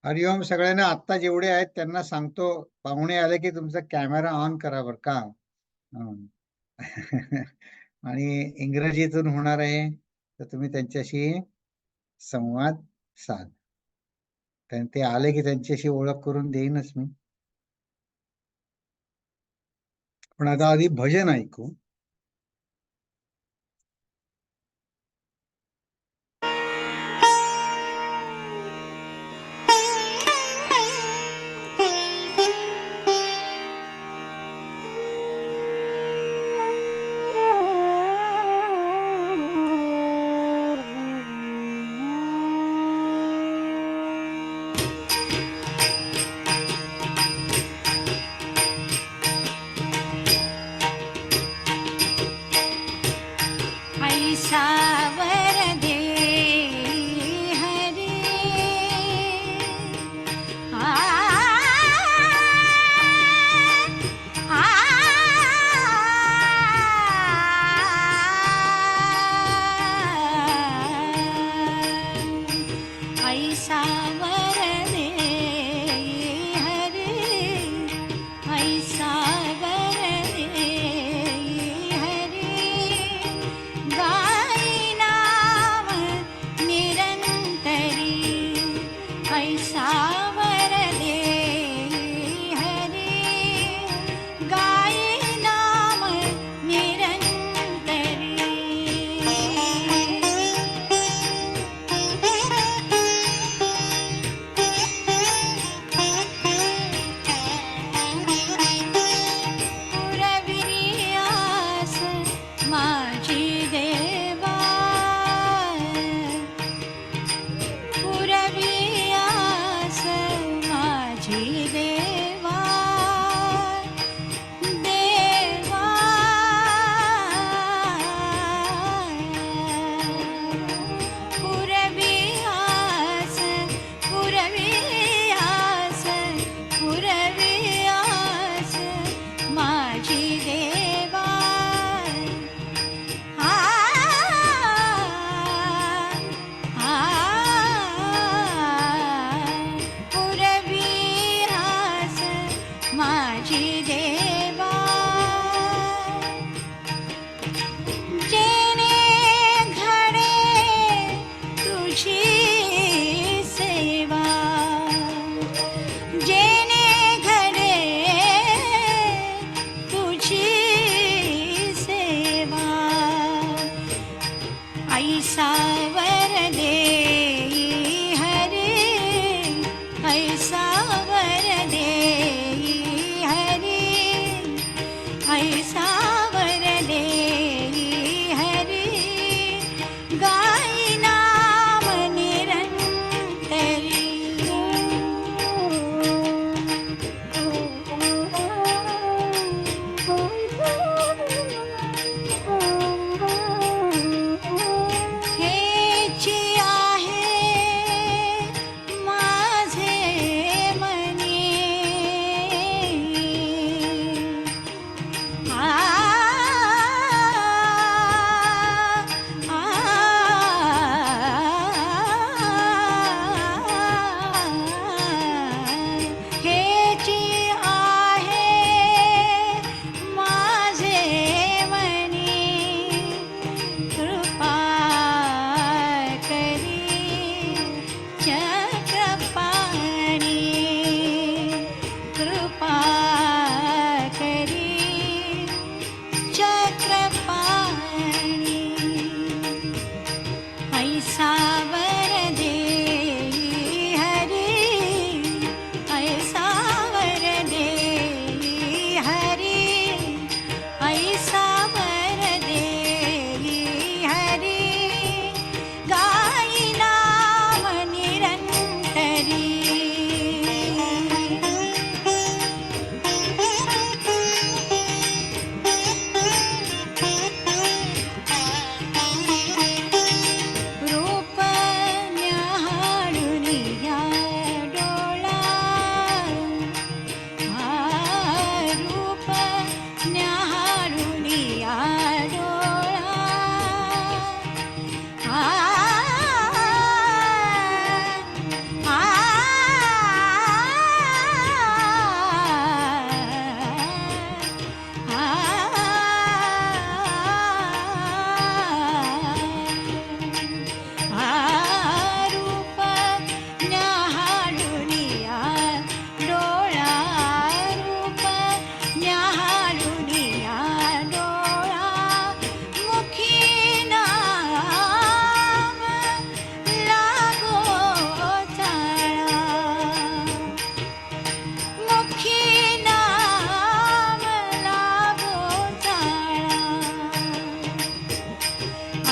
हरिओम सगळ्यांना. आत्ता जेवढे आहेत त्यांना सांगतो, पाहुणे आले की तुमचा कॅमेरा ऑन करा बर का. हं. आणि इंग्रजीतून होणार आहे, तर तुम्ही त्यांच्याशी संवाद साध. ते आले की त्यांच्याशी ओळख करून देईनच मी. पण आता आधी भजन ऐकू.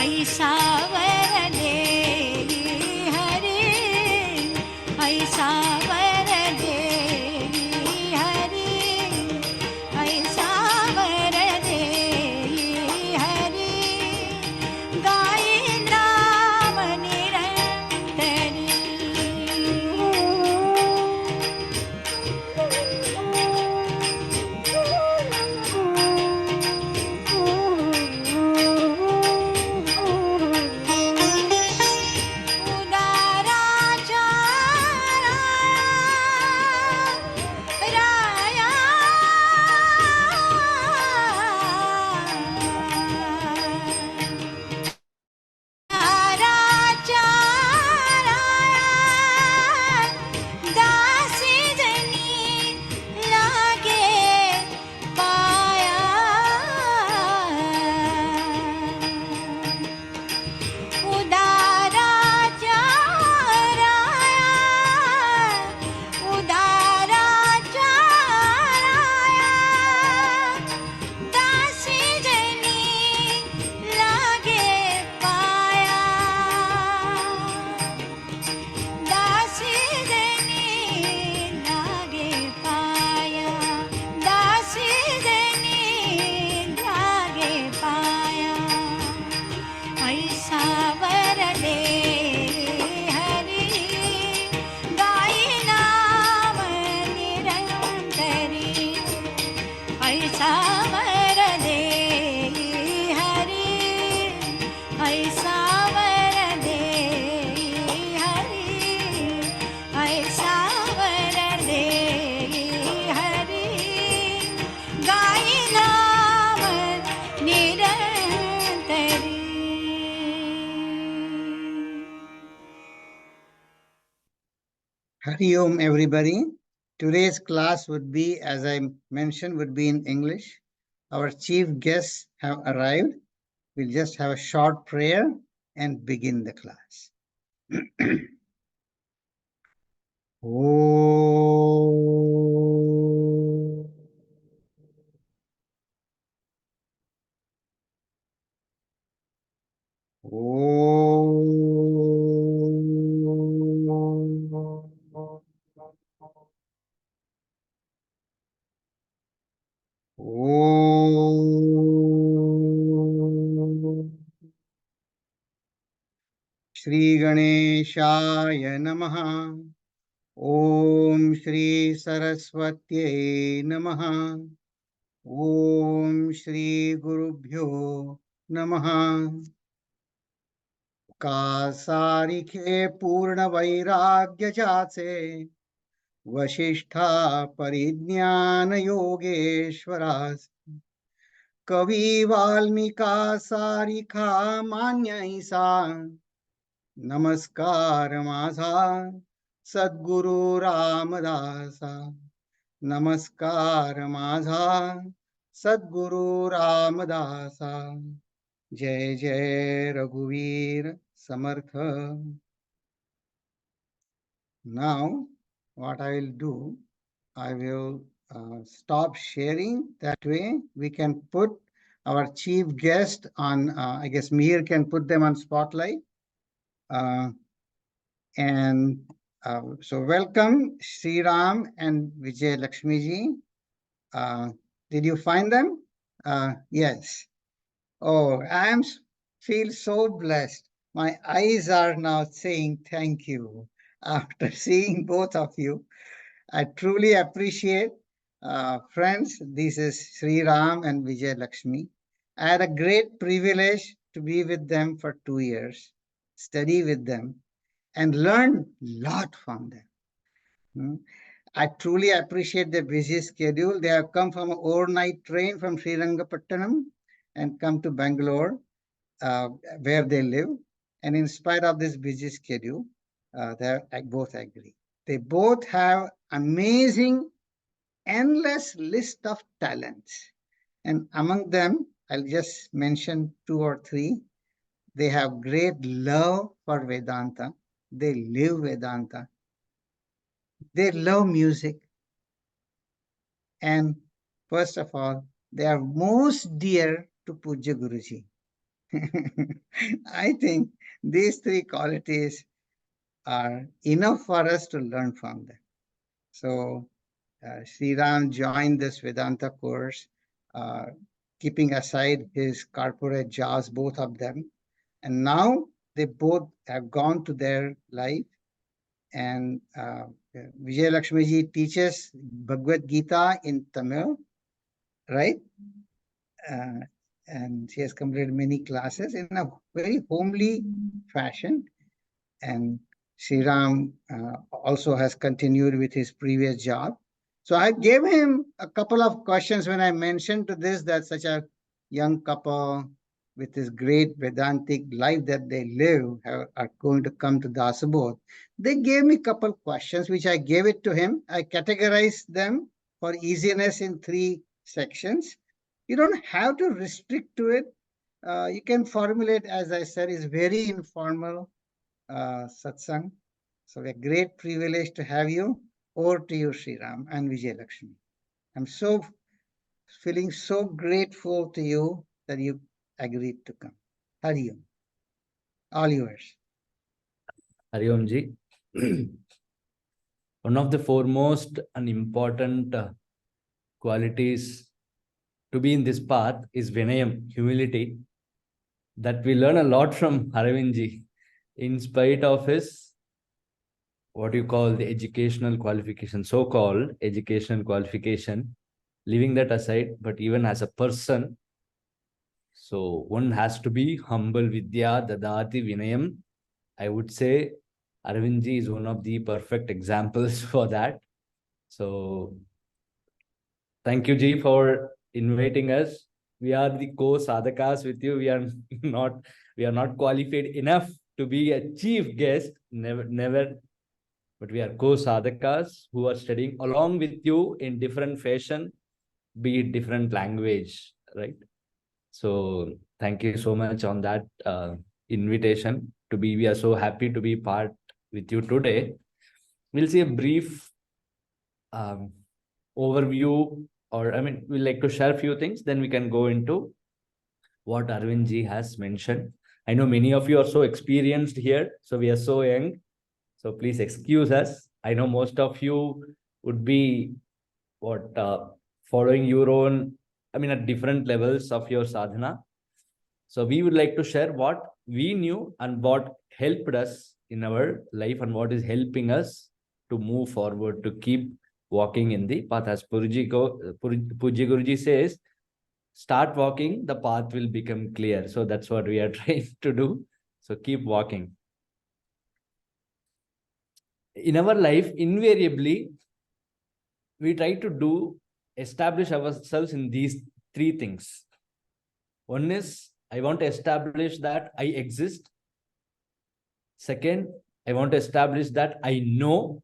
ऐसा वर दे हरि, ऐसा वर दे हरि, ऐसा वर दे हरि, गाई नाम निरंतरी। उदाराच्या राया, उदाराच्या राया, दासी जनी लागे पाया, उदाराच्या राया, उदाराच्या राया, दासी जनी लागे पाया, दासी जनी लागे पाया, दासी जनी लागे पाया, ऐसा वर दे हरि, गाई नाम निरंतरी, ऐसा वर दे हरि, ऐसा वर दे हरि, ऐसा वर दे हरि, गाई नाम निरंतरी. Hari Om, everybody. Today's class would be, as I mentioned, would be in English. Our chief guests have arrived. We'll just have a short prayer and begin the class. Om. Shri Ganeshaya Namaha. Om Shri Saraswatye Namaha. Om Shri Gurubhyo Namaha. कासारिखे पूर्ण वैराग्य जाचे, वशिष्ठा परिज्ञान योगेश्वरास, कवी वाल्मिका सारिखा मान्यैसा, नमस्कार माझा सद्गुरु रामदासा, नमस्कार माझा सद्गुरु रामदासा. जय जय रघुवीर समर्थ. Now, what I will do, I will stop sharing. That way, we can put our chief guest on, I guess Mihir can put them on spotlight. So welcome, Sriram and Vijaylakshmi ji. Did you find them? Yes. Oh, feel so blessed. My eyes are now saying thank you after seeing both of you. I truly appreciate. Friends, this is Sriram and Vijaylakshmi. I had a great privilege to be with them for 2 years, study with them, and learn a lot from them. I truly appreciate their busy schedule. They have come from an overnight train from Srirangapattanam and come to Bangalore, where they live. And in spite of this busy schedule, they both agree. They both have amazing, endless list of talents. And among them, I'll just mention 2 or 3. They have great love for Vedanta. They live Vedanta. They love music. And first of all, they are most dear to Pujya Guruji. I think these three qualities are enough for us to learn from them. So Sriram joined this Vedanta course, uh, keeping aside his corporate jobs, both of them. And now they both have gone to their life. And Vijaylakshmi ji teaches Bhagavad Gita in Tamil, right? Uh, and she has completed many classes in a very homely fashion. And Sriram also has continued with his previous job. So I gave him a couple of questions when I mentioned to this that such a young couple with this great Vedantic life that they live are going to come to Dasbodh. They gave me a couple questions which I gave it to him. I categorized them for easiness in three sections. You don't have to restrict to it. You can formulate, as I said, is very informal satsang. So a great privilege to have you. Over to you, Sriram and Vijaylakshmi. I'm so feeling so grateful to you that you agreed to come. Hari Om. All yours. Hari Om ji. One of the foremost and important qualities to be in this path is Vinayam, humility, that we learn a lot from Aravind ji, in spite of his, what you call the educational qualification, so-called educational qualification, leaving that aside, but even as a person, so one has to be humble. Vidya dadati vinayam. I would say Aravind ji is one of the perfect examples for that. So thank you, ji, for inviting us. We are the co-sadhakas with you. We are not qualified enough to be a chief guest. Never. But we are co-sadhakas who are studying along with you in different fashion, be it different language, right? So thank you so much on that invitation to be. We are so happy to be part with you today. We'll see a brief overview, or we'll like to share a few things. Then we can go into what Arvind ji has mentioned. I know many of you are so experienced here, so we are so young. So please excuse us. I know most of you would be following your own, at different levels of your sadhana. So we would like to share what we knew and what helped us in our life and what is helping us to move forward, to keep walking in the path. As Pujya Guruji says, start walking, the path will become clear. So that's what we are trying to do. So keep walking. In our life, invariably, we try to establish ourselves in these three things. One is, I want to establish that I exist. Second, I want to establish that I know.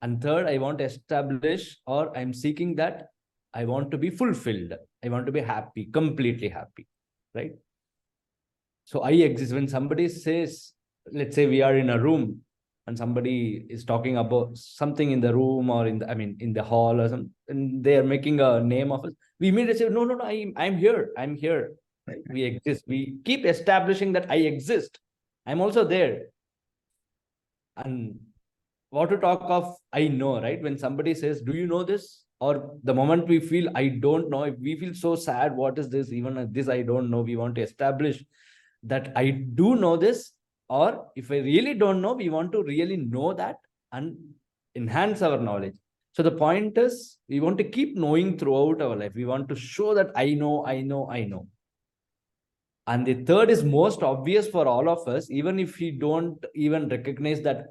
And third, I want to establish, or I'm seeking that I want to be fulfilled. I want to be happy, completely happy, right? So I exist. When somebody says, let's say we are in a room and somebody is talking about something in the room or in the hall or something, and they are making a name of us, we immediately say, no, I'm here. Right? We exist. We keep establishing that I exist. I'm also there. And what to talk of I know, right? When somebody says, do you know this? Or the moment we feel I don't know, if we feel so sad, what is this? Even this I don't know. We want to establish that I do know this. Or if I really don't know, we want to really know that and enhance our knowledge. So the point is, we want to keep knowing throughout our life. We want to show that I know. And the third is most obvious for all of us, even if we don't even recognize that,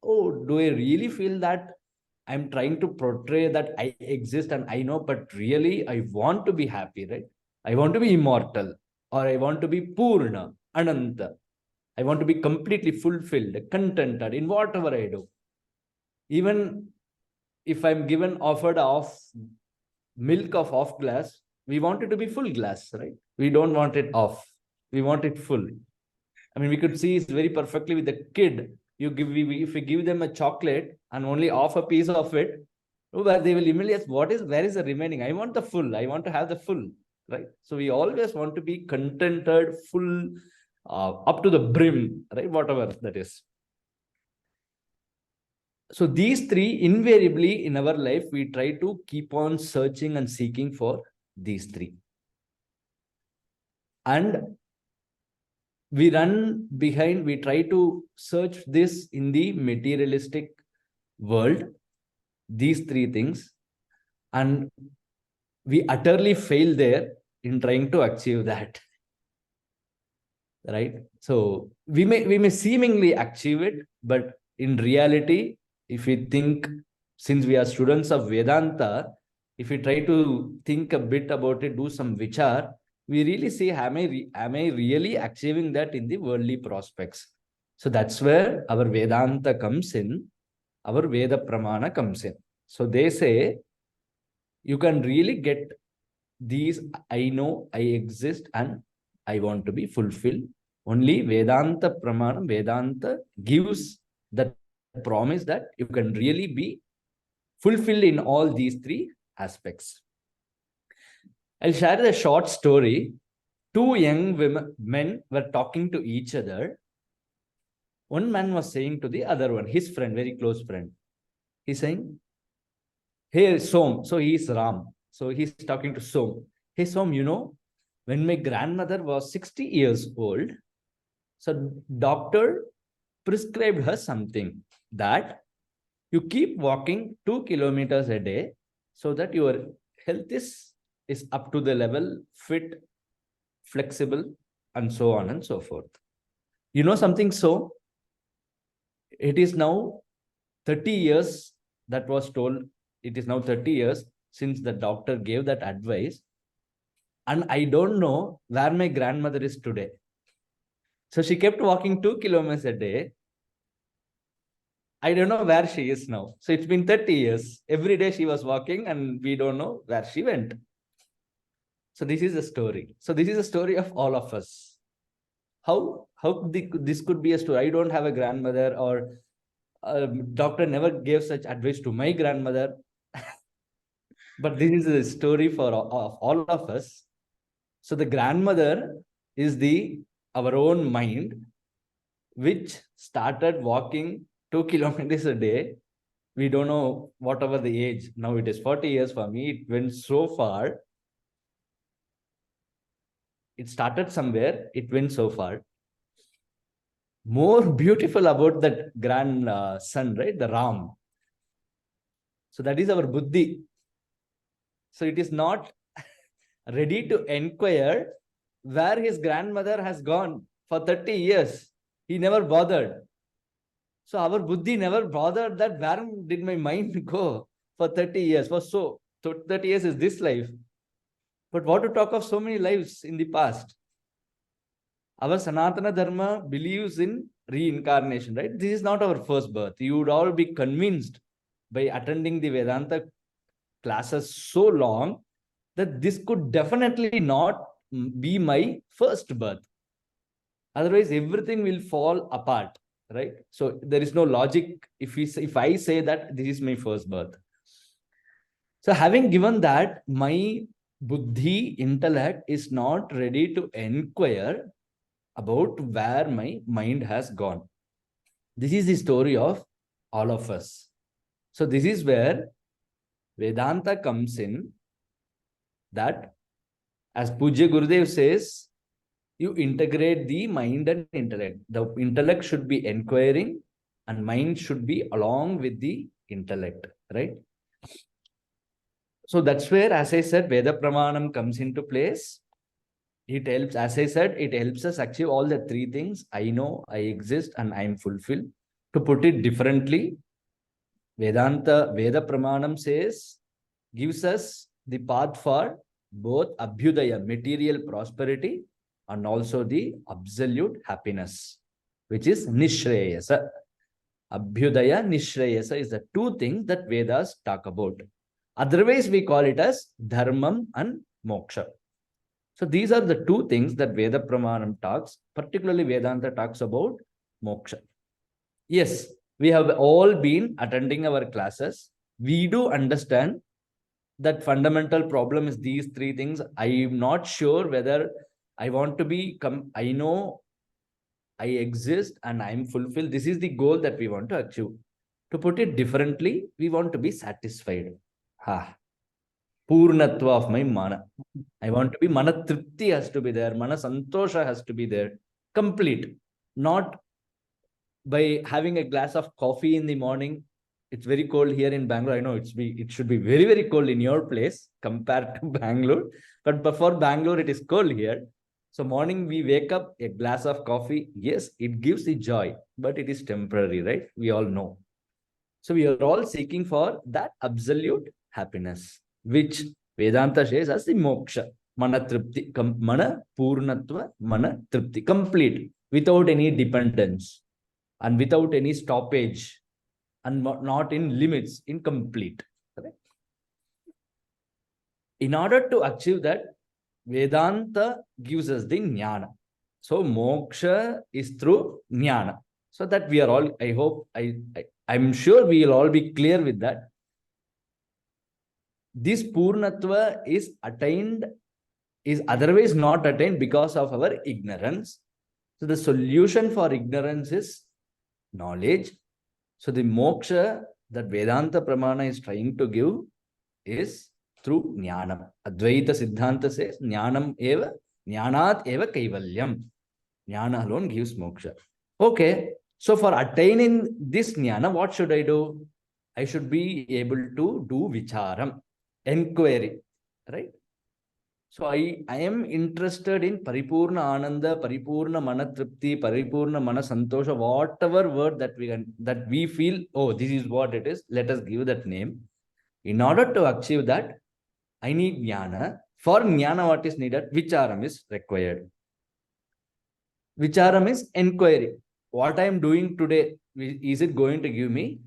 oh, do I really feel that I'm trying to portray that I exist and I know, but really I want to be happy, right? I want to be immortal, or I want to be Purna, Ananta. I want to be completely fulfilled, contented in whatever I do. Even if I'm offered milk of off glass, we want it to be full glass, right? We don't want it off. We want it full. We could see it very perfectly with the kid. If we give them a chocolate and only off a piece of it, but they will immediately ask, where is the remaining? I want the full. I want to have the full, right? So we always want to be contented, full, up to the brim, right? Whatever that is. So these three, invariably in our life, we try to keep on searching and seeking for these three. And we run behind, we try to search this in the materialistic world, these three things, and we utterly fail there in trying to achieve that, right? So we may seemingly achieve it, but in reality, if we think, since we are students of Vedanta, if we try to think a bit about it, do some vichar, we really see, am I really achieving that in the worldly prospects? So that's where our Vedanta comes in, our Veda Pramana comes in. So they say, you can really get these, I know, I exist, and I want to be fulfilled. Only Vedanta Pramana, Vedanta gives that promise that you can really be fulfilled in all these three aspects. I'll share a short story. Two young men were talking to each other. One man was saying to the other one, his friend, very close friend, he's saying, hey, Som, so he's Ram. So he's talking to Som. Hey, Som, you know, when my grandmother was 60 years old, so doctor prescribed her something that you keep walking 2 kilometers a day so that your health is up to the level, fit, flexible, and so on and so forth. You know something? So it is now 30 years that was told. It is now 30 years since the doctor gave that advice. And I don't know where my grandmother is today. So she kept walking 2 kilometers a day. I don't know where she is now. So it's been 30 years. Every day she was walking and we don't know where she went. So this is a story. So this is a story of all of us. How this could be a story? I don't have a grandmother, or a doctor never gave such advice to my grandmother. But this is a story for all of us. So the grandmother is our own mind, which started walking 2 kilometers a day. We don't know whatever the age. Now it is 40 years for me. It went so far. It started somewhere. It went so far. More beautiful about that son, right? The Ram. So that is our buddhi. So it is not ready to inquire where his grandmother has gone for 30 years. He never bothered. So our buddhi never bothered that where did my mind go for 30 years. So 30 years is this life. But what to talk of so many lives in the past? Our Sanatana Dharma believes in reincarnation, right? This is not our first birth. You would all be convinced by attending the Vedanta classes so long that this could definitely not be my first birth. Otherwise, everything will fall apart, right? So there is no logic if I say that this is my first birth. So having given that, my buddhi, intellect, is not ready to inquire about where my mind has gone. This is the story of all of us. So this is where Vedanta comes in, that as Pujya Gurudev says, you integrate the mind and intellect. The intellect should be inquiring and mind should be along with the intellect, right? So that's where, as I said, Veda Pramanam comes into place. It helps, as I said, it helps us achieve all the three things. I know, I exist, and I am fulfilled. To put it differently, Veda Pramanam says, gives us the path for both Abhyudaya, material prosperity, and also the absolute happiness, which is Nishreyasa. Abhyudaya, Nishreyasa is the two things that Vedas talk about. Otherwise, we call it as Dharmam and Moksha. So these are the two things that Veda Pramanam talks, particularly Vedanta talks about Moksha. Yes, we have all been attending our classes. We do understand that fundamental problem is these three things. I'm not sure whether I want to be, I know I exist and I'm fulfilled. This is the goal that we want to achieve. To put it differently, we want to be satisfied. Purnatva of my mana. I want to be, mana tripti has to be there, mana santosha has to be there, complete. Not by having a glass of coffee in the morning. It's very cold here in Bangalore. I know it should be very, very cold in your place compared to Bangalore. But before Bangalore, it is cold here. So morning we wake up, a glass of coffee. Yes, it gives the joy, but it is temporary, right? We all know. So we are all seeking for that absolute happiness, which Vedanta says as the moksha, mana tripti, mana purnatva, mana tripti, complete, without any dependence and without any stoppage and not in limits, incomplete. Correct? In order to achieve that, Vedanta gives us the jnana. So moksha is through jnana. So that we are all, I hope, I'm sure we will all be clear with that. This purnatva is attained, is otherwise not attained because of our ignorance. So the solution for ignorance is knowledge. So the moksha that Vedanta Pramana is trying to give is through jnanam. Advaita Siddhanta says jnanam eva, jnanat eva kaivalyam. Jnana alone gives moksha. Okay, so for attaining this jnana, what should I do? I should be able to do vicharam, inquiry, right? So I am interested in paripurna ananda, paripurna manatripti, paripurna mana santosha, whatever word that we feel, oh, this is what it is, let us give that name. In order to achieve that, I need jnana. For jnana, what is needed? Vicharam is required. Vicharam is inquiry. What I am doing today, is it going to give me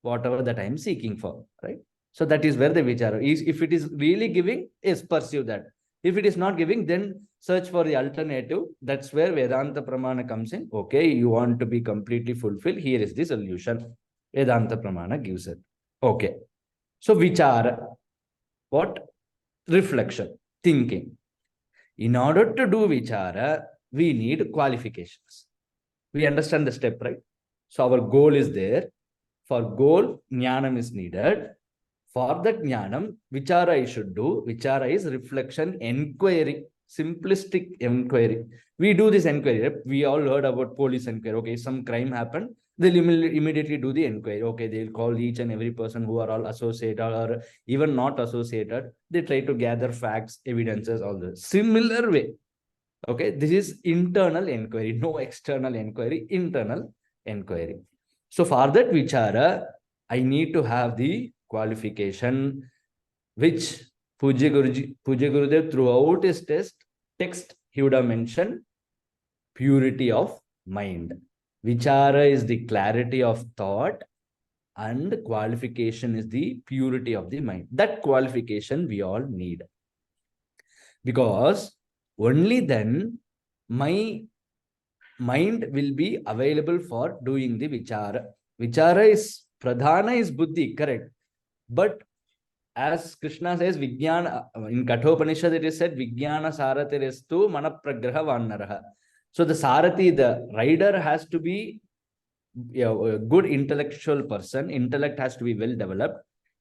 whatever that I am seeking for, right? So that is where the vichara is. If it is really giving, yes, pursue that. If it is not giving, then search for the alternative. That's where Vedanta Pramana comes in. Okay, you want to be completely fulfilled. Here is the solution. Vedanta Pramana gives it. Okay. So vichara. What? Reflection, thinking. In order to do vichara, we need qualifications. We understand the step, right? So our goal is there. For goal, jnanam is needed. For that jnanam, vichara I should do. Vichara is reflection, inquiry, simplistic inquiry. We do this inquiry. We all heard about police inquiry. Okay, some crime happened. They'll immediately do the inquiry. Okay, they'll call each and every person who are all associated or even not associated. They try to gather facts, evidences, all this. Similar way. Okay, this is internal inquiry, no external inquiry, internal inquiry. So for that vichara, I need to have the qualification, which Puja Gurudev throughout his text, he would have mentioned purity of mind. Vichara is the clarity of thought and qualification is the purity of the mind. That qualification we all need. Because only then my mind will be available for doing the vichara. Vichara is, pradhana is buddhi, correct. But as Krishna says, Vijnana, in Kathopanishad it is said, Vijnana Saratirestu Manapragraha Vannaraha. So the Sarati, the rider has to be a good intellectual person. Intellect has to be well developed.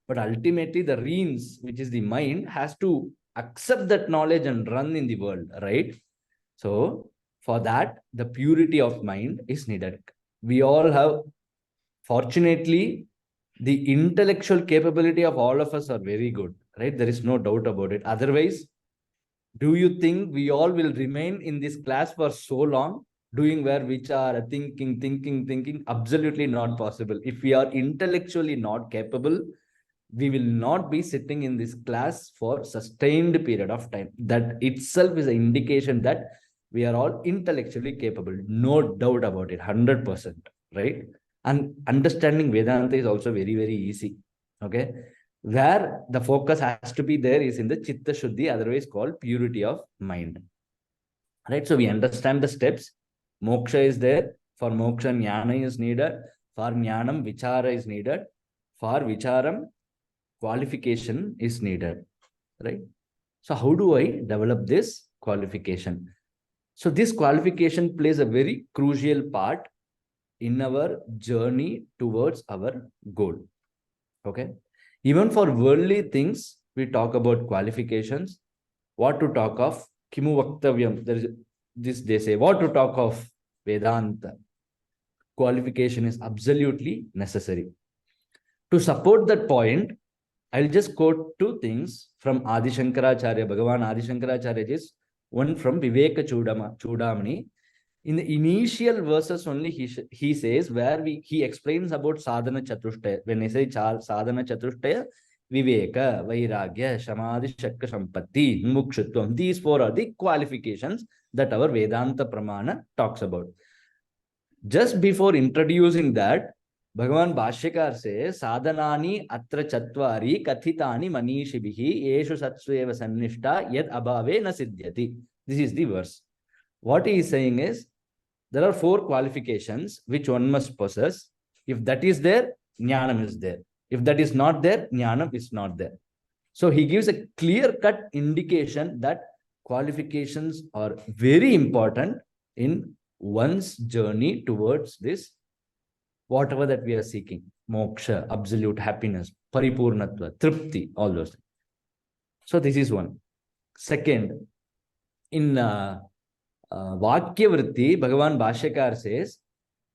But ultimately the reins, which is the mind, has to accept that knowledge and run in the world, right? So for that, the purity of mind is needed. We all have, fortunately, the intellectual capability of all of us are very good, right? There is no doubt about it. Otherwise, do you think we all will remain in this class for so long, doing where which are thinking? Absolutely not possible. If we are intellectually not capable, we will not be sitting in this class for sustained period of time. That itself is an indication that we are all intellectually capable. No doubt about it, 100%, right? And understanding Vedanta is also very, very easy. Okay. Where the focus has to be there is in the Chitta Shuddhi, otherwise called purity of mind. Right. So we understand the steps. Moksha is there. For moksha, jnana is needed. For jnanam, vichara is needed. For vicharam, qualification is needed, right? So how do I develop this qualification? So this qualification plays a very crucial part in our journey towards our goal. Okay. Even for worldly things, we talk about qualifications. What to talk of? Kimu Vaktavyam. There is this, they say, what to talk of Vedanta? Qualification is absolutely necessary. To support that point, I'll just quote two things from Adi Shankaracharya, Bhagavan Adi Shankaracharya is one from Viveka Chudamani. In the initial verses only, he says, where he explains about sadhana chatushtaya. When I say sadhana chatushtaya, viveka, vairagya, samadhi, shakka, sampatti, mukshutvam. These four are the qualifications that our Vedanta Pramana talks about. Just before introducing that, Bhagavan Bhashyakar says, sadhanani atra chatvari kathitani manishibihi eshu satsveva sannishta yad abhave na siddhyati. This is the verse. What he is saying is, there are four qualifications which one must possess. If that is there, jnanam is there. If that is not there, jnanam is not there. So he gives a clear-cut indication that qualifications are very important in one's journey towards this, whatever that we are seeking. Moksha, absolute happiness, paripurnatva, tripti, all those things. So this is one. Second, in Vakya Vritti, Bhagavan Bhashyakar says,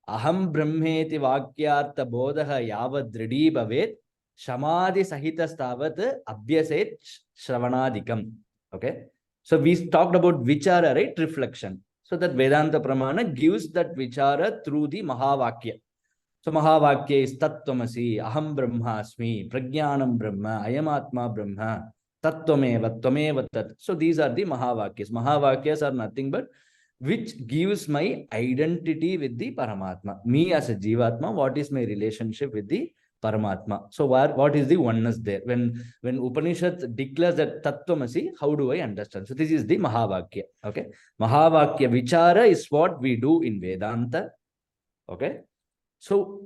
Aham Brahmeti Vakyartha Bodha Yavad Dridhi Bhavet Shamadhi Sahita Stavat Abhyaset Shravanadikam. Okay. So we talked about Vichara, right? Reflection. So that Vedanta Pramana gives that Vichara through the Mahavakya. So Mahavakya is Tattvamasi, Aham Brahmasmi, Prajnanam Brahma, Ayamatma Brahma, Tattvameva, Tvameva Tat. So these are the Mahavakyas. Mahavakyas are nothing but which gives my identity with the Paramatma. Me as a Jivatma, what is my relationship with the Paramatma? So what is the oneness there? When Upanishad declares that Tattvamasi, how do I understand? So this is the Mahavakya. Okay. Mahavakya Vichara is what we do in Vedanta. Okay. So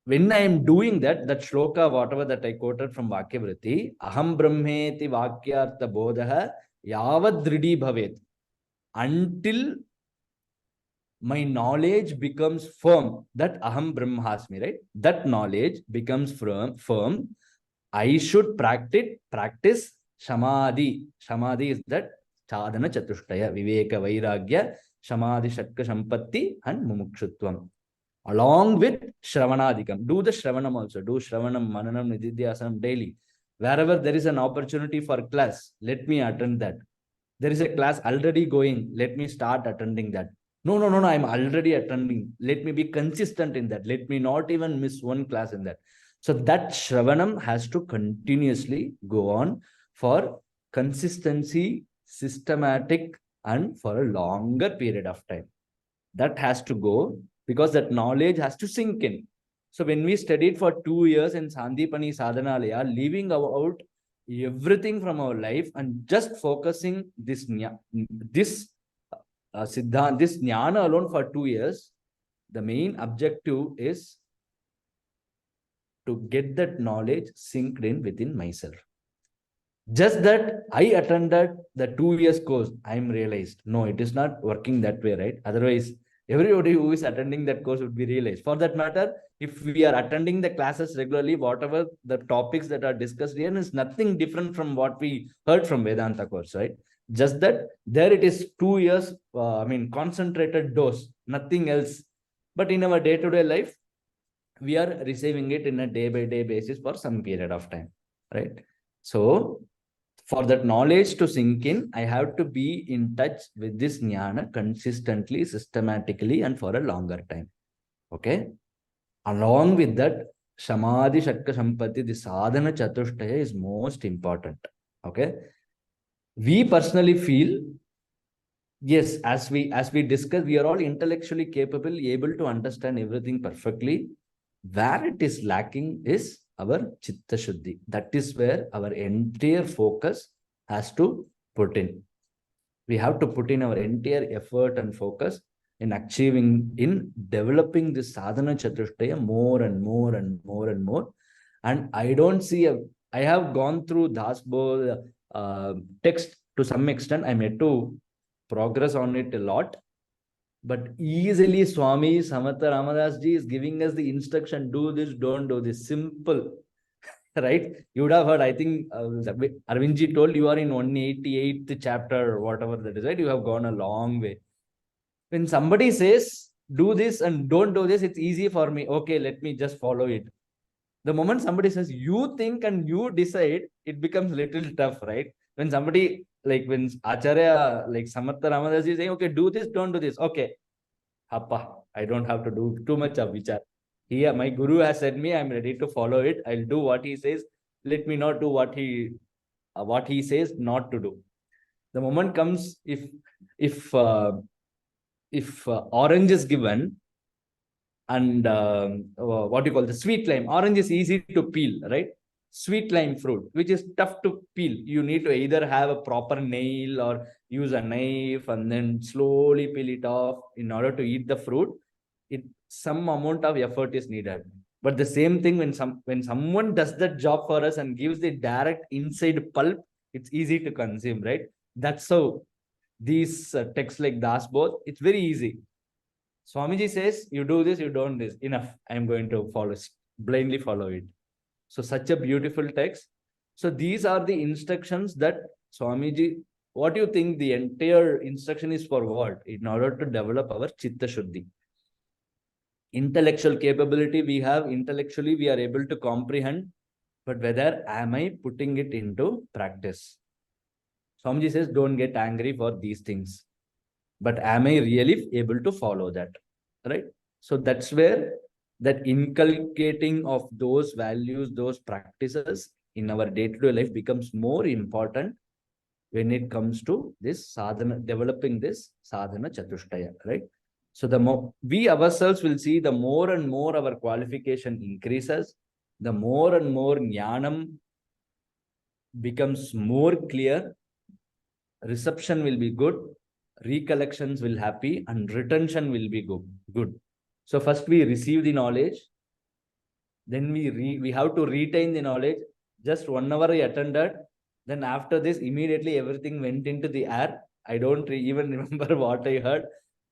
when I am doing that shloka, whatever that I quoted from Vakya Vritti, Aham Brahmeti Vakyartha Bodha Yavad Dridhi Bhavet. Until my knowledge becomes firm that Aham Brahmasmi, right? That knowledge becomes firm. I should practice Samadhi. Samadhi is that sadhana chatushtaya, viveka, vairagya, Samadhi, shakka, sampatti, and mumukshutvam. Along with Shravanadikam. Do the Shravanam also. Do Shravanam, Mananam, Nididhyasanam daily. Wherever there is an opportunity for class, let me attend that. There is a class already going. Let me start attending that. No, I'm already attending. Let me be consistent in that. Let me not even miss one class in that. So that Shravanam has to continuously go on for consistency, systematic, and for a longer period of time. That has to go because that knowledge has to sink in. So when we studied for 2 years in Sandipani Sadhanalaya, leaving out everything from our life and just focusing this Siddhanta, this jnana alone for 2 years, the main objective is to get that knowledge synced in within myself. Just that I attended the 2 years course, I'm realized, no, it is not working that way, right? Otherwise, everybody who is attending that course would be realized. For that matter, if we are attending the classes regularly, whatever the topics that are discussed here is nothing different from what we heard from Vedanta course, right? Just that there it is 2 years, concentrated dose, nothing else. But in our day-to-day life, we are receiving it in a day-by-day basis for some period of time, right? So for that knowledge to sink in, I have to be in touch with this jnana consistently, systematically, and for a longer time. Okay. Along with that, Samadhi, Shakka, Sampatti, the sadhana chatushtaya is most important. Okay. We personally feel, yes, as we discuss, we are all intellectually capable, able to understand everything perfectly. Where it is lacking is our Chitta Shuddhi. That is where our entire focus has to put in. We have to put in our entire effort and focus in developing this sadhana chatushtaya more and more and more and more. And I don't see a I have gone through Dasbodh text to some extent. I'm yet to progress on it a lot. But easily Swami Samatha Ramadas ji is giving us the instruction, do this, don't do this. Simple. Right? You would have heard, I think Arvindji told you are in 188th chapter, whatever that is, right? You have gone a long way. When somebody says, do this and don't do this, it's easy for me. Okay, let me just follow it. The moment somebody says, you think and you decide, it becomes little tough, right? When somebody, like when Acharya, like Samatha Ramadas is saying, okay, do this, don't do this. Okay, Happa, I don't have to do too much of vichar. Here, my guru has said me, I'm ready to follow it. I'll do what he says. Let me not do what he says not to do. The moment comes, if orange is given, and what you call the sweet lime, orange is easy to peel, right? Sweet lime fruit, which is tough to peel. You need to either have a proper nail or use a knife and then slowly peel it off in order to eat the fruit. Some amount of effort is needed. But the same thing, when someone does that job for us and gives the direct inside pulp, it's easy to consume, right? That's how these texts like Dasbodh, it's very easy. Swamiji says, you do this, you don't this. Enough. I'm going to blindly follow it. So such a beautiful text. So these are the instructions that Swamiji, what do you think the entire instruction is for what? In order to develop our Chitta Shuddhi. Intellectual capability we have, intellectually we are able to comprehend, but whether am I putting it into practice? Swamiji says, don't get angry for these things. But am I really able to follow that? Right? So that's where that inculcating of those values, those practices in our day-to-day life becomes more important when it comes to this sadhana, developing this sadhana chatushtaya, right? So the more we ourselves will see, the more and more our qualification increases, the more and more jnanam becomes more clear, reception will be good, recollections will happy, and retention will be good. So first we receive the knowledge, then we have to retain the knowledge. Just 1 hour I attended, then after this immediately everything went into the air. I don't even remember what I heard,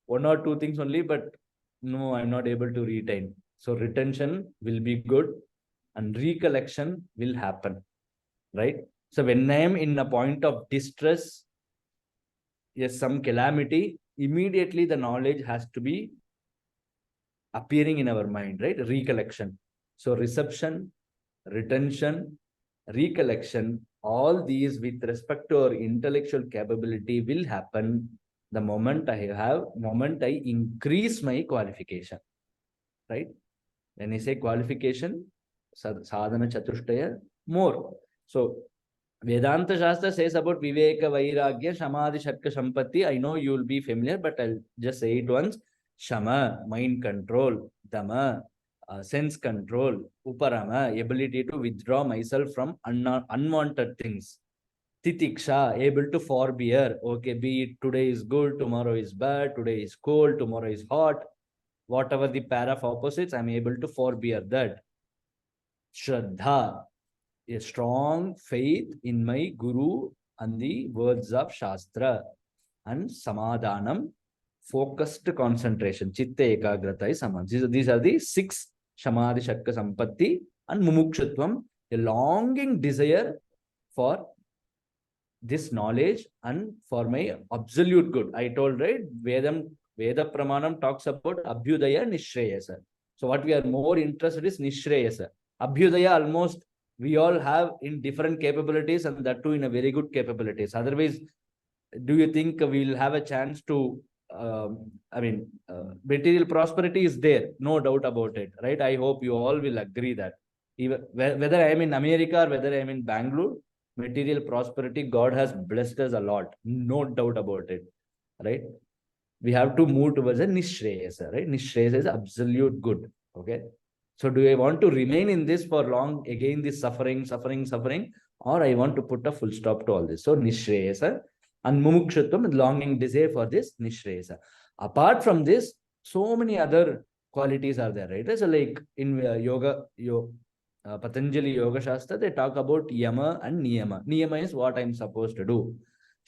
1 or 2 things only, but no, I'm not able to retain. So retention will be good and recollection will happen, right? So when I am in a point of distress, yes, some calamity, immediately the knowledge has to be appearing in our mind, right? Recollection. So reception, retention, recollection, all these with respect to our intellectual capability will happen the moment I increase my qualification, right? When I say qualification, sadhana chatushtaya, more. So Vedanta Shastra says about Viveka, Vairagya, Samadhi, Shatka, Sampatti. I know you will be familiar, but I'll just say it once. Shama, mind control. Dhamma, sense control. Uparama, ability to withdraw myself from unwanted things. Titiksha, able to forbear. Okay, be it today is good, tomorrow is bad, today is cold, tomorrow is hot. Whatever the pair of opposites, I'm able to forbear that. Shraddha, a strong faith in my Guru and the words of Shastra. And Samadhanam, focused concentration. Chitta ekagrata is samadhi. These are the 6 Samadhi, Shatka, Sampatti, and Mumukshutvam, a longing desire for this knowledge and for my absolute good. I told, right? Veda Pramanam talks about Abhyudaya Nishreyasa. So what we are more interested is Nishreyasa. Abhyudaya almost we all have in different capabilities, and that too in a very good capabilities. Otherwise, do you think we will have a chance to, material prosperity is there, no doubt about it, right? I hope you all will agree that. Even whether I am in America or whether I am in Bangalore, material prosperity, God has blessed us a lot, no doubt about it, right? We have to move towards a Nishreyasa, right? Nishreyasa is absolute good, okay? So do I want to remain in this for long, again, this suffering, or I want to put a full stop to all this? So Nishreyasa and Mumukshutvam, longing desire for this Nishreyasa. Apart from this, so many other qualities are there, right? So like in yoga, Patanjali Yoga Shastra, they talk about yama and niyama. Niyama is what I'm supposed to do.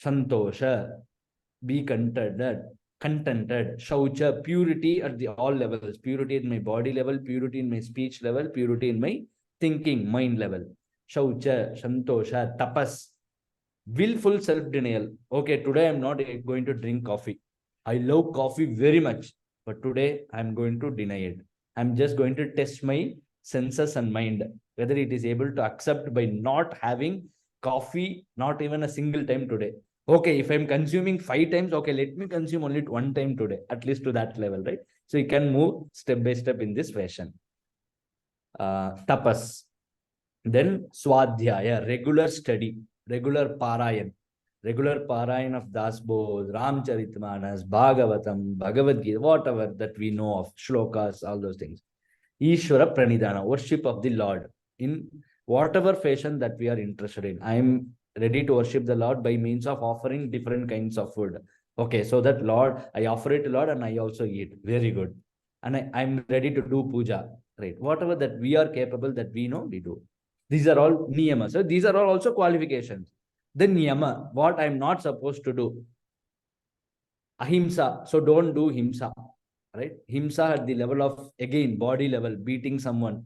Santosha, be contented. Shaucha, purity at the all levels. Purity in my body level, purity in my speech level, purity in my thinking, mind level. Shaucha, Santosha, tapas, willful self-denial. Okay, today I'm not going to drink coffee. I love coffee very much, but today I'm going to deny it. I'm just going to test my senses and mind, whether it is able to accept by not having coffee, not even a single time today. Okay, if I'm consuming 5 times, okay, let me consume only 1 time today, at least to that level, right? So you can move step by step in this fashion. Tapas. Then Swadhyaya, regular study, regular Parayan of Dasbodh, Ramcharitmanas, Bhagavatam, Bhagavad Gita, whatever that we know of, shlokas, all those things. Ishvara Pranidhana, worship of the Lord in whatever fashion that we are interested in. I am ready to worship the Lord by means of offering different kinds of food. Okay, so that Lord, I offer it to Lord and I also eat. Very good. And I'm ready to do puja. Right. Whatever that we are capable, that we know, we do. These are all niyama. So these are all also qualifications. Then niyama, what I'm not supposed to do. Ahimsa. So don't do himsa. Right? Himsa at the level of, again, body level, beating someone.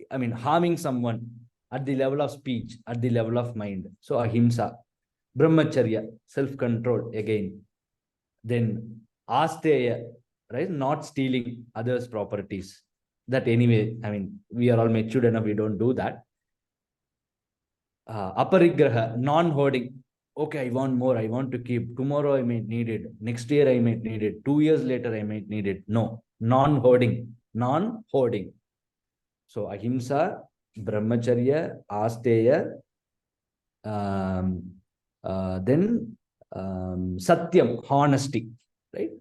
I mean, harming someone at the level of speech, at the level of mind. So ahimsa. Brahmacharya, self-control again. Then asteya, right? Not stealing others' properties. That anyway, I mean, we are all matured enough, we don't do that. Aparigraha, non-hoarding. Okay, I want more, I want to keep. Tomorrow I might need it. Next year I might need it. 2 years later I might need it. No, non-hoarding. So ahimsa, brahmacharya, asteya, then satyam, honesty, right?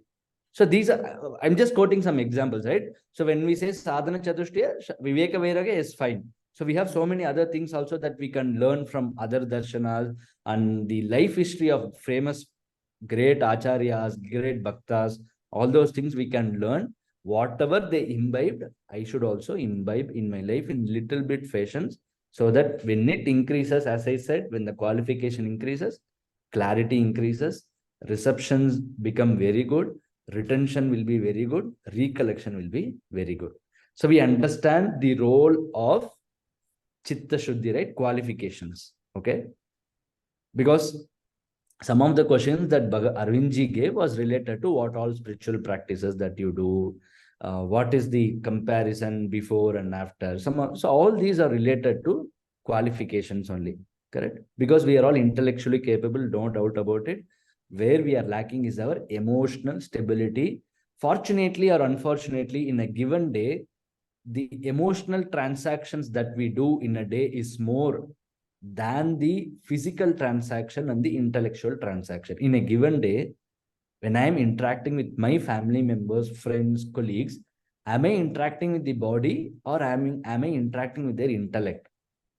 So these are, I'm just quoting some examples, right? So when we say sadhana chatushtaya, viveka vairagya is fine. So we have so many other things also that we can learn from other darshanas and the life history of famous great acharyas, great bhaktas, all those things we can learn. Whatever they imbibed, I should also imbibe in my life in little bit fashions, so that when it increases, as I said, when the qualification increases, clarity increases, receptions become very good, retention will be very good, recollection will be very good. So we understand the role of Chitta Shuddhi, right? Qualifications. Okay. Because some of the questions that Arvindji gave was related to what all spiritual practices that you do, what is the comparison before and after. So all these are related to qualifications only, correct? Because we are all intellectually capable, no doubt about it. Where we are lacking is our emotional stability. Fortunately or unfortunately, in a given day, the emotional transactions that we do in a day is more than the physical transaction and the intellectual transaction. In a given day, when I am interacting with my family members, friends, colleagues, am I interacting with the body or am I interacting with their intellect?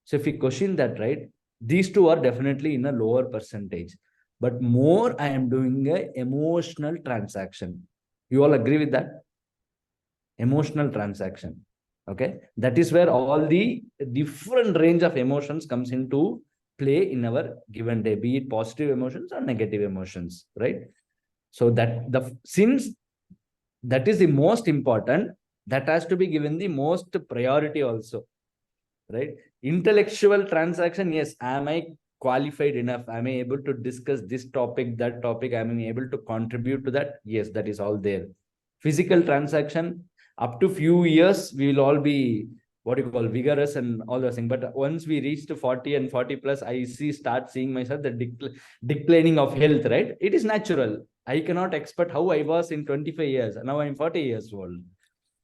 So if we question that, right, these two are definitely in a lower percentage, but more I am doing a emotional transaction. You all agree with that? Emotional transaction. Okay, that is where all the different range of emotions comes into play in our given day, be it positive emotions or negative emotions, right? So that since that is the most important, that has to be given the most priority also, right? Intellectual transaction, yes, am I qualified enough? Am I able to discuss this topic, that topic? Am I able to contribute to that? Yes, that is all there. Physical transaction, up to few years, we will all be what you call vigorous and all those things. But once we reach to 40 and 40 plus, I start seeing myself the declining of health, right? It is natural. I cannot expect how I was in 25 years. Now I'm 40 years old.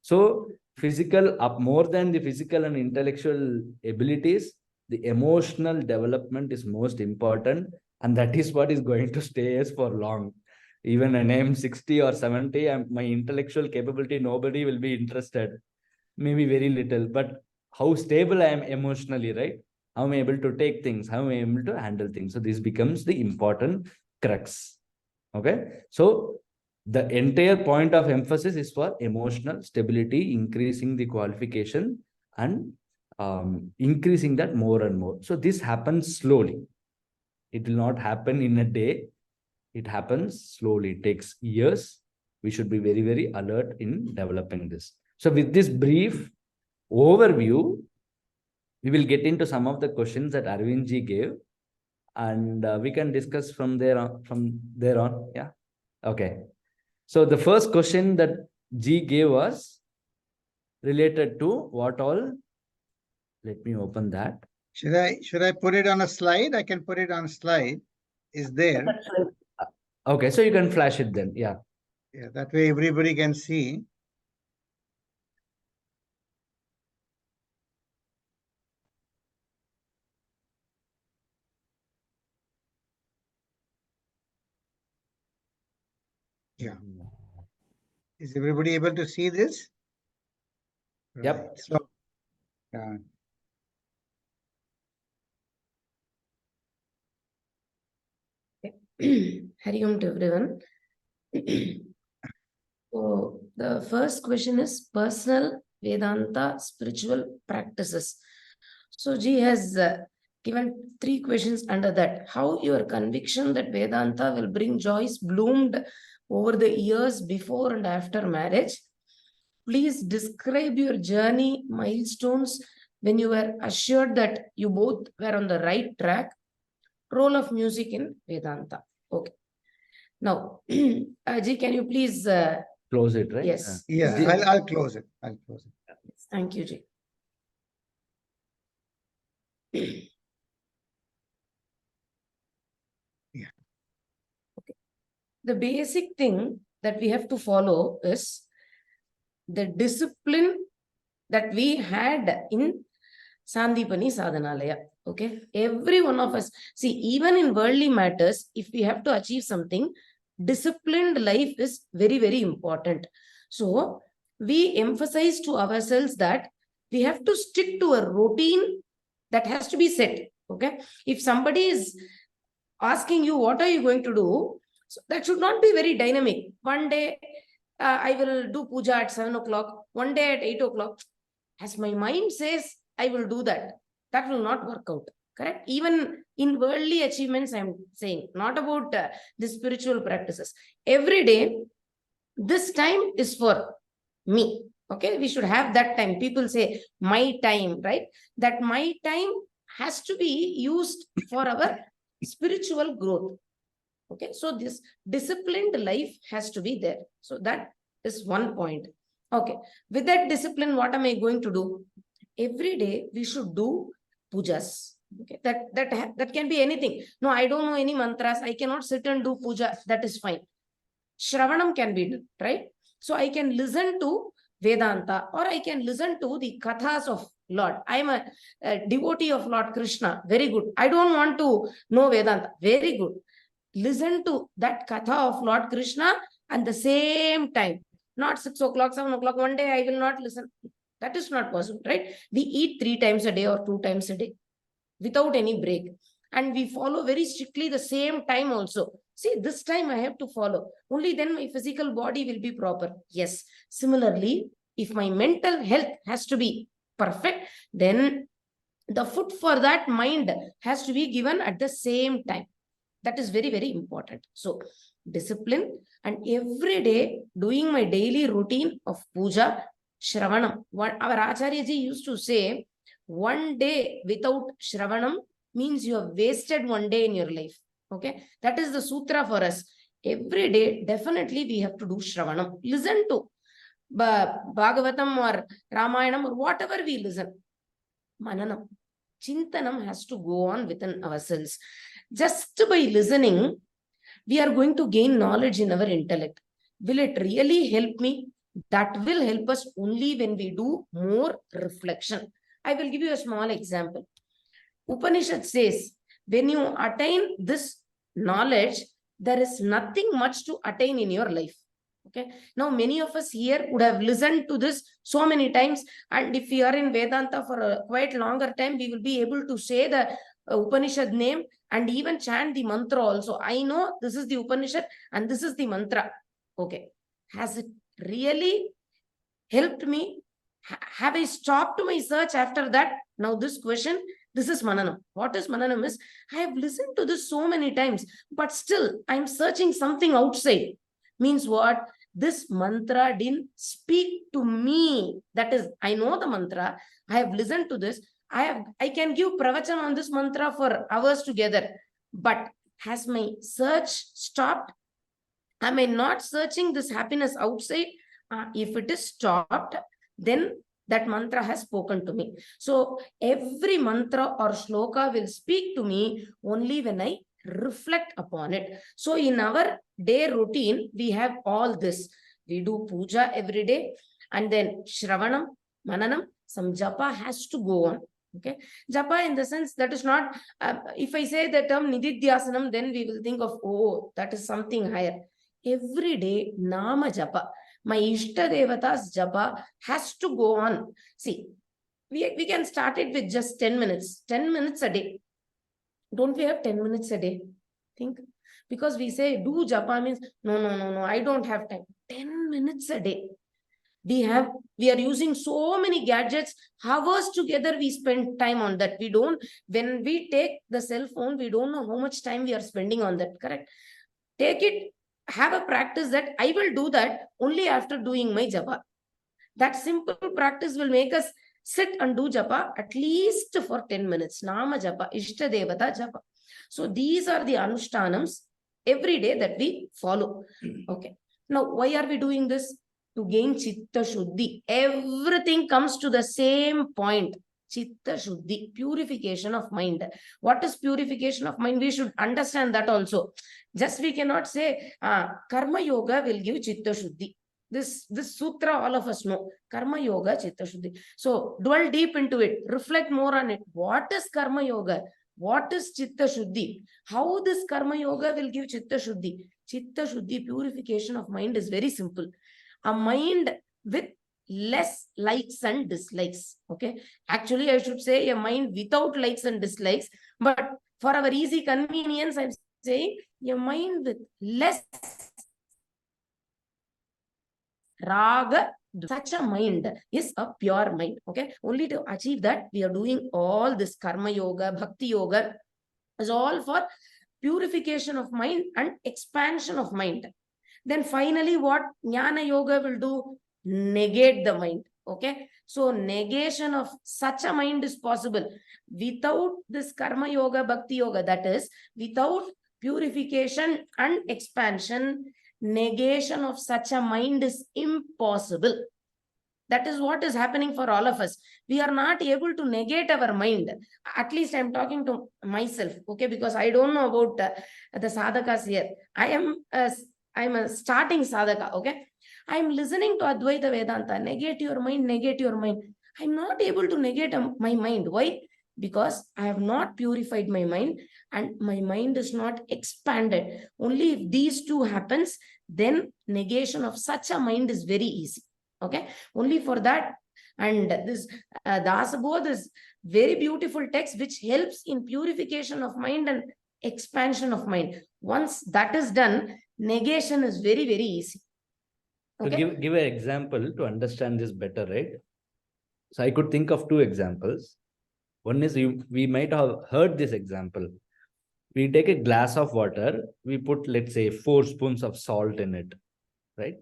So physical, up more than the physical and intellectual abilities, the emotional development is most important. And that is what is going to stay us for long. Even when I'm 60 or 70, my intellectual capability, nobody will be interested. Maybe very little, but how stable I am emotionally, right? How am I able to take things? How am I able to handle things? So this becomes the important crux. Okay. So the entire point of emphasis is for emotional stability, increasing the qualification and increasing that more and more. So this happens slowly. It will not happen in a day. It happens slowly. It takes years. We should be very, very alert in developing this. So with this brief overview, we will get into some of the questions that Arvindji gave, and we can discuss from there on. Yeah. Okay. So the first question that G gave us related to what all? Let me open that. Should I put it on a slide? I can put it on a slide. Is there? Okay, so you can flash it then. Yeah. Yeah, that way everybody can see. Yeah. Is everybody able to see this? Yep. Right. So, Hari Om to everyone. So the first question is personal Vedanta spiritual practices. So Ji has given 3 questions under that. How your conviction that Vedanta will bring joys bloomed over the years before and after marriage. Please describe your journey milestones when you were assured that you both were on the right track. Role of music in Vedanta. Okay. Now, Ji, can you please close it, right? Yes. Yeah, I'll close it. I'll close it. Thank you, Ji. Yeah. Okay. The basic thing that we have to follow is the discipline that we had in Sandipani Sadhanalaya. Okay. Every one of us, see, even in worldly matters, if we have to achieve something, disciplined life is very, very important. So we emphasize to ourselves that we have to stick to a routine that has to be set. Okay. If somebody is asking you, what are you going to do? So that should not be very dynamic. One day I will do puja at 7 o'clock, one day at 8 o'clock. As my mind says, I will do that. That will not work out. Correct? Even in worldly achievements, I'm saying, not about the spiritual practices. Every day, this time is for me. Okay, we should have that time. People say, my time, right? That my time has to be used for our spiritual growth. Okay, so this disciplined life has to be there. So that is one point. Okay, with that discipline, what am I going to do? Every day we should do pujas. Okay, that can be anything. No, I don't know any mantras. I cannot sit and do puja. That is fine. Shravanam can be done, right? So I can listen to Vedanta, or I can listen to the kathas of Lord. I am a devotee of Lord Krishna. Very good. I don't want to know Vedanta. Very good. Listen to that katha of Lord Krishna and the same time. Not 6 o'clock, 7 o'clock. One day I will not listen. That is not possible, right? We eat 3 times a day or 2 times a day without any break. And we follow very strictly the same time also. See, this time I have to follow. Only then my physical body will be proper. Yes. Similarly, if my mental health has to be perfect, then the food for that mind has to be given at the same time. That is very, very important. So, discipline, and every day doing my daily routine of puja, Shravanam. Our Acharya ji used to say, one day without Shravanam means you have wasted one day in your life. Okay, that is the sutra for us. Every day, definitely we have to do Shravanam. Listen to Bhagavatam or Ramayanam or whatever we listen. Mananam. Chintanam has to go on within ourselves. Just by listening, we are going to gain knowledge in our intellect. Will it really help me? That will help us only when we do more reflection. I will give you a small example. Upanishad says, when you attain this knowledge, there is nothing much to attain in your life. Okay. Now, many of us here would have listened to this so many times. And if we are in Vedanta for a quite longer time, we will be able to say the Upanishad name and even chant the mantra also. I know this is the Upanishad and this is the mantra. Okay. Has it really helped me? Have I stopped my search after that? Now this question, this is Mananam. What is Mananam is, I have listened to this so many times, but still I'm searching something outside. Means what? This mantra didn't speak to me. That is, I know the mantra. I have listened to this. I can give pravachan on this mantra for hours together. But has my search stopped? Am I not searching this happiness outside? If it is stopped, then that mantra has spoken to me. So every mantra or shloka will speak to me only when I reflect upon it. So in our day routine, we have all this. We do puja every day, and then Shravanam, Mananam, some japa has to go on. Okay, japa in the sense that is not, if I say the term nididhyasanam, then we will think of, oh, that is something higher. Every day, Nama Japa, my Ishta Devatas Japa has to go on. See, we can start it with just 10 minutes, 10 minutes a day. Don't we have 10 minutes a day? Think. Because we say, do Japa means, no, I don't have time. 10 minutes a day. We are using so many gadgets, hours together we spend time on that. We don't, when we take the cell phone, we don't know how much time we are spending on that, correct? Take it, have a practice that I will do that only after doing my japa. That simple practice will make us sit and do japa at least for 10 minutes. Nama japa, Ishta Devata japa. So these are the anushtanams every day that we follow. Okay. Now, why are we doing this? To gain chitta shuddhi. Everything comes to the same point. Chitta shuddhi, purification of mind. What is purification of mind? We should understand that also. Just we cannot say, karma yoga will give chitta shuddhi. This sutra all of us know. Karma yoga, chitta shuddhi. So dwell deep into it. Reflect more on it. What is karma yoga? What is chitta shuddhi? How this karma yoga will give chitta shuddhi? Chitta shuddhi, purification of mind, is very simple. A mind with less likes and dislikes. Okay. Actually, I should say a mind without likes and dislikes. But for our easy convenience, I'm saying a mind with less raga. Such a mind is a pure mind. Okay. Only to achieve that, we are doing all this karma yoga, bhakti yoga, is all for purification of mind and expansion of mind. Then finally, what Jnana Yoga will do? Negate the mind. Okay. So negation of such a mind is possible. Without this Karma Yoga, Bhakti Yoga, that is, without purification and expansion, negation of such a mind is impossible. That is what is happening for all of us. We are not able to negate our mind. At least I'm talking to myself, okay, because I don't know about the sadhakas here. I'm a starting sadhaka, okay. I'm listening to Advaita Vedanta. Negate your mind, negate your mind. I'm not able to negate my mind. Why? Because I have not purified my mind and my mind is not expanded. Only if these two happens, then negation of such a mind is very easy. Okay, only for that. And this Dasbodh is very beautiful text which helps in purification of mind and expansion of mind. Once that is done, negation is very, very easy. Okay? To give an example to understand this better, right? So I could think of two examples. One is, we might have heard this example. We take a glass of water, we put, let's say, 4 spoons of salt in it, right?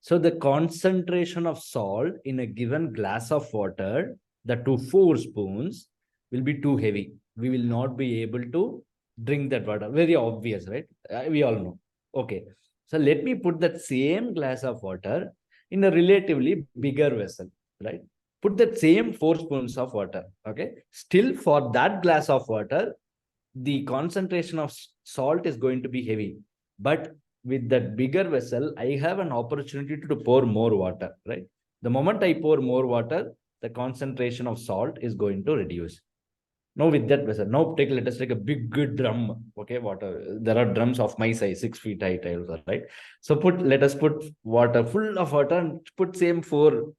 So the concentration of salt in a given glass of water, the 4 spoons, will be too heavy. We will not be able to drink that water. Very obvious, right? We all know. Okay. So let me put that same glass of water in a relatively bigger vessel, right? Put that same 4 spoons of water. Okay. Still, for that glass of water, the concentration of salt is going to be heavy. But with that bigger vessel, I have an opportunity to pour more water, right? The moment I pour more water, the concentration of salt is going to reduce. Now with that vessel, now let us take a big good drum, okay, water. There are drums of my size, 6 feet height, right? So let us put water, full of water, and put same 4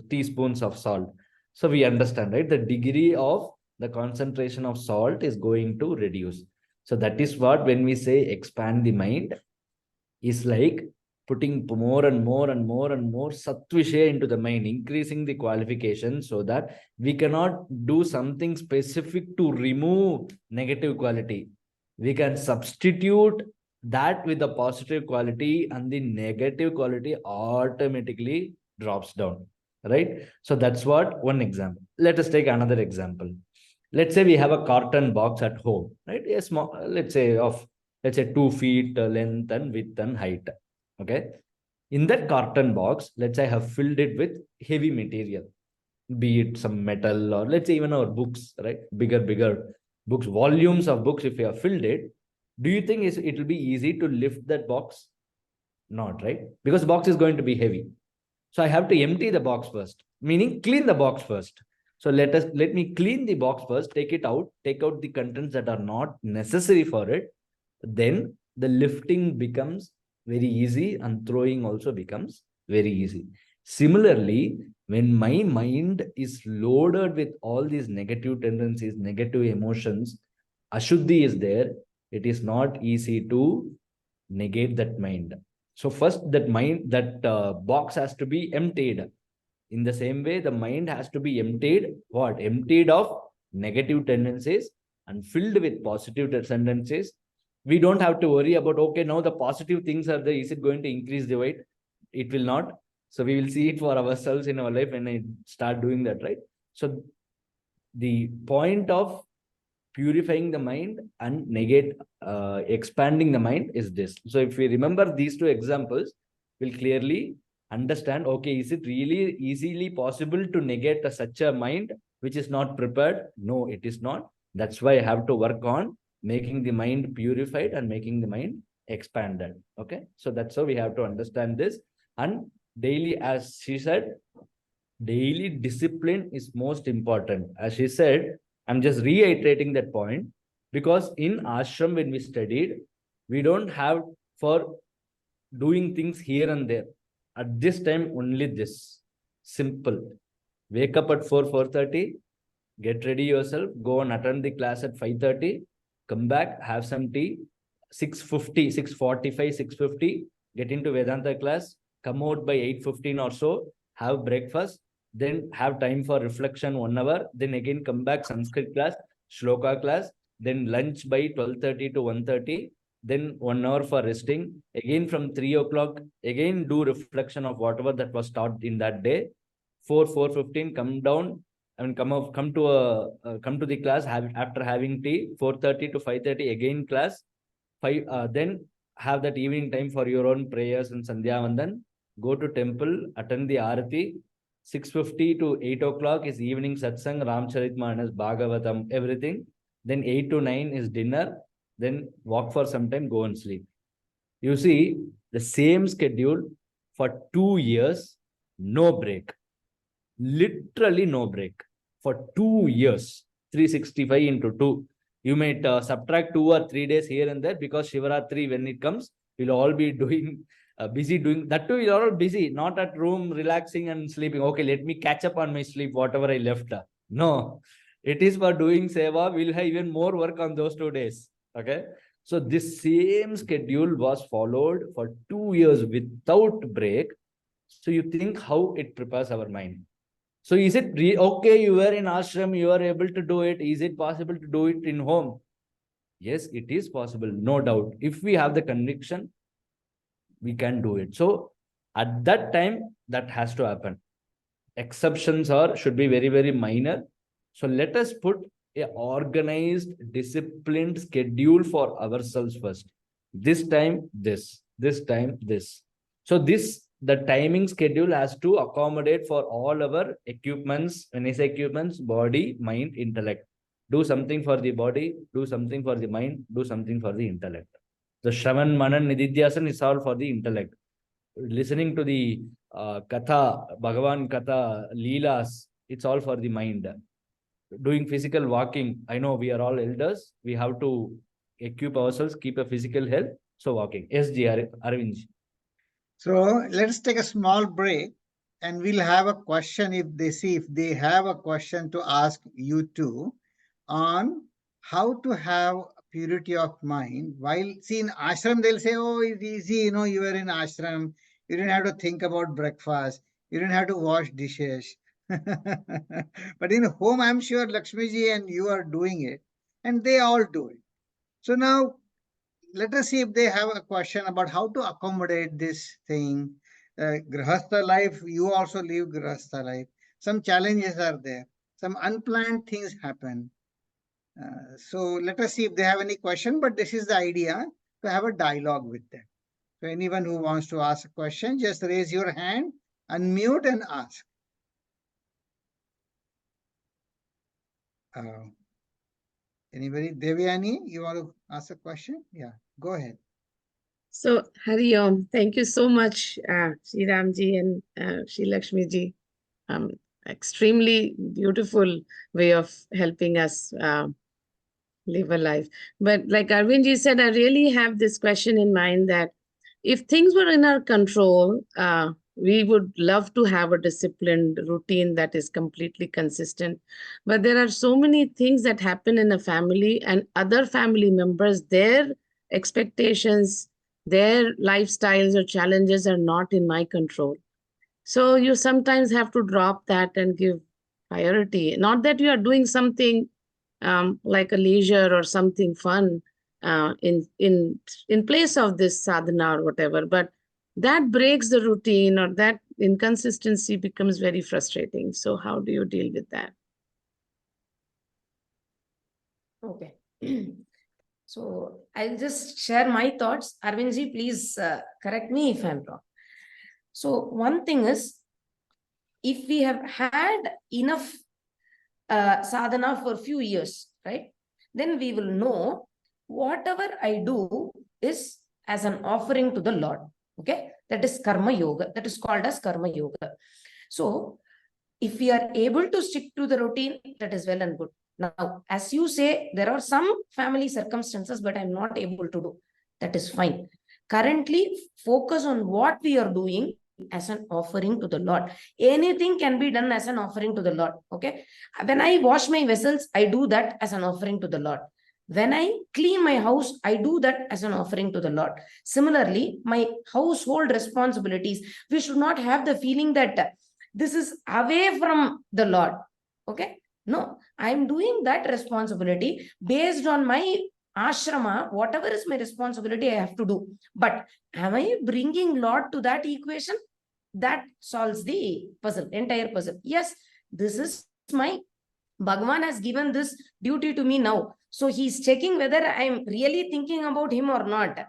teaspoons of salt. So we understand, right? The degree of the concentration of salt is going to reduce. So that is what, when we say expand the mind, is like putting more and more and more and more satvishaya into the mind, increasing the qualification so that we cannot do something specific to remove negative quality. We can substitute that with the positive quality, and the negative quality automatically drops down, right? So that's what one example. Let us take another example. Let's say we have a carton box at home, right? A small, let's say 2 feet length and width and height. Okay. In that carton box, let's say I have filled it with heavy material, be it some metal, or let's say even our books, right? Bigger books, volumes of books. If you have filled it, do you think it will be easy to lift that box? Not, right? Because the box is going to be heavy. So I have to empty the box first, meaning clean the box first. So let me clean the box first, take it out, take out the contents that are not necessary for it. Then the lifting becomes very easy, and throwing also becomes very easy. Similarly, when my mind is loaded with all these negative tendencies, negative emotions, ashuddhi is there, it is not easy to negate that mind. So first that box has to be emptied. In the same way, the mind has to be emptied. What? Emptied of negative tendencies and filled with positive tendencies. We don't have to worry about, okay, now the positive things are there. Is it going to increase the weight? It will not. So we will see it for ourselves in our life when I start doing that, right? So the point of purifying the mind and expanding the mind is this. So if we remember these two examples, we'll clearly understand, okay, is it really easily possible to negate such a mind which is not prepared? No, it is not. That's why I have to work on making the mind purified and making the mind expanded. Okay, so that's how we have to understand this. And daily, as she said, daily discipline is most important. As she said, I'm just reiterating that point, because in ashram, when we studied, we don't have for doing things here and there. At this time, only this. Simple. Wake up at 4:30, get ready yourself, go and attend the class at 5:30, come back, have some tea, 6:50, 6:45, 6:50, get into Vedanta class, come out by 8:15 or so, have breakfast, then have time for reflection 1 hour, then again come back Sanskrit class, Shloka class, then lunch by 12:30 to 1:30, then 1 hour for resting, again from 3 o'clock, again do reflection of whatever that was taught in that day, 4:15, come down, I mean, come to the class, after having tea, 4:30 to 5:30, again class, then have that evening time for your own prayers and Sandhya Vandan, go to temple, attend the Aarati, 6:50 to 8 o'clock is evening satsang, Ramcharitmanas, Bhagavatam, everything. Then 8 to 9 is dinner. Then walk for some time, go and sleep. You see, the same schedule for 2 years, no break. Literally no break. For 2 years, 365 into 2. You might subtract 2 or 3 days here and there, because Shivaratri, when it comes, we'll all be doing busy doing that too. You're all busy, not at room relaxing and sleeping. Okay, let me catch up on my sleep, whatever I left. No, it is for doing seva. We'll have even more work on those 2 days. Okay, so this same schedule was followed for 2 years without break. So you think how it prepares our mind. So is it okay, you were in ashram, you are able to do it? Is it possible to do it in home? Yes, it is possible, no doubt. If we have the conviction, we can do it. So at that time, that has to happen. Exceptions should be very, very minor. So let us put a organized, disciplined schedule for ourselves first. This time, this time, this. So the timing schedule has to accommodate for all our equipments. When I say equipments, body, mind, intellect. Do something for the body, do something for the mind, do something for the intellect. The Shravan, Manan, Nididhyasan is all for the intellect. Listening to the Katha, Bhagavan Katha, Leelas, it's all for the mind. Doing physical walking, I know we are all elders. We have to equip ourselves, keep a physical health. So walking. Yes, G. Arvind. So let's take a small break, and we'll have a question if they have a question to ask you two on how to have purity of mind. While, see, in ashram, they'll say, oh, it's easy, you know, you were in ashram, you didn't have to think about breakfast, you didn't have to wash dishes. But in home, I'm sure Lakshmi ji and you are doing it, and they all do it. So now, let us see if they have a question about how to accommodate this thing. Grahastha life, you also live Grahastha life. Some challenges are there. Some unplanned things happen. So let us see if they have any question, but this is the idea, to have a dialogue with them. So anyone who wants to ask a question, just raise your hand, unmute and ask. Anybody? Devyani, you want to ask a question? Yeah, go ahead. So, Hari Om, thank you so much, Sriramji and Srilakshmiji. Extremely beautiful way of helping us live a life. But like Arvindji said, I really have this question in mind that if things were in our control, we would love to have a disciplined routine that is completely consistent. But there are so many things that happen in a family, and other family members, their expectations, their lifestyles or challenges are not in my control. So you sometimes have to drop that and give priority. Not that you are doing something like a leisure or something fun in place of this sadhana or whatever, but that breaks the routine, or that inconsistency becomes very frustrating. So how do you deal with that? Okay. So I'll just share my thoughts. Arvindji, please correct me if I'm wrong. So one thing is, if we have had enough sadhana for a few years, right, then we will know whatever I do is as an offering to the Lord. Okay, that is karma yoga. That is called as karma yoga. So if we are able to stick to the routine, that is well and good. Now, as you say, there are some family circumstances, but I'm not able to do. That is fine. Currently, focus on what we are doing as an offering to the Lord. Anything can be done as an offering to the Lord. Okay. When I wash my vessels, I do that as an offering to the Lord. When I clean my house, I do that as an offering to the Lord. Similarly, my household responsibilities, we should not have the feeling that this is away from the Lord. Okay. No, I'm doing that responsibility based on my ashrama. Whatever is my responsibility, I have to do. But am I bringing Lord to that equation? That solves the puzzle, entire puzzle. Yes, this is my Bhagavan has given this duty to me now. So he's checking whether I'm really thinking about him or not.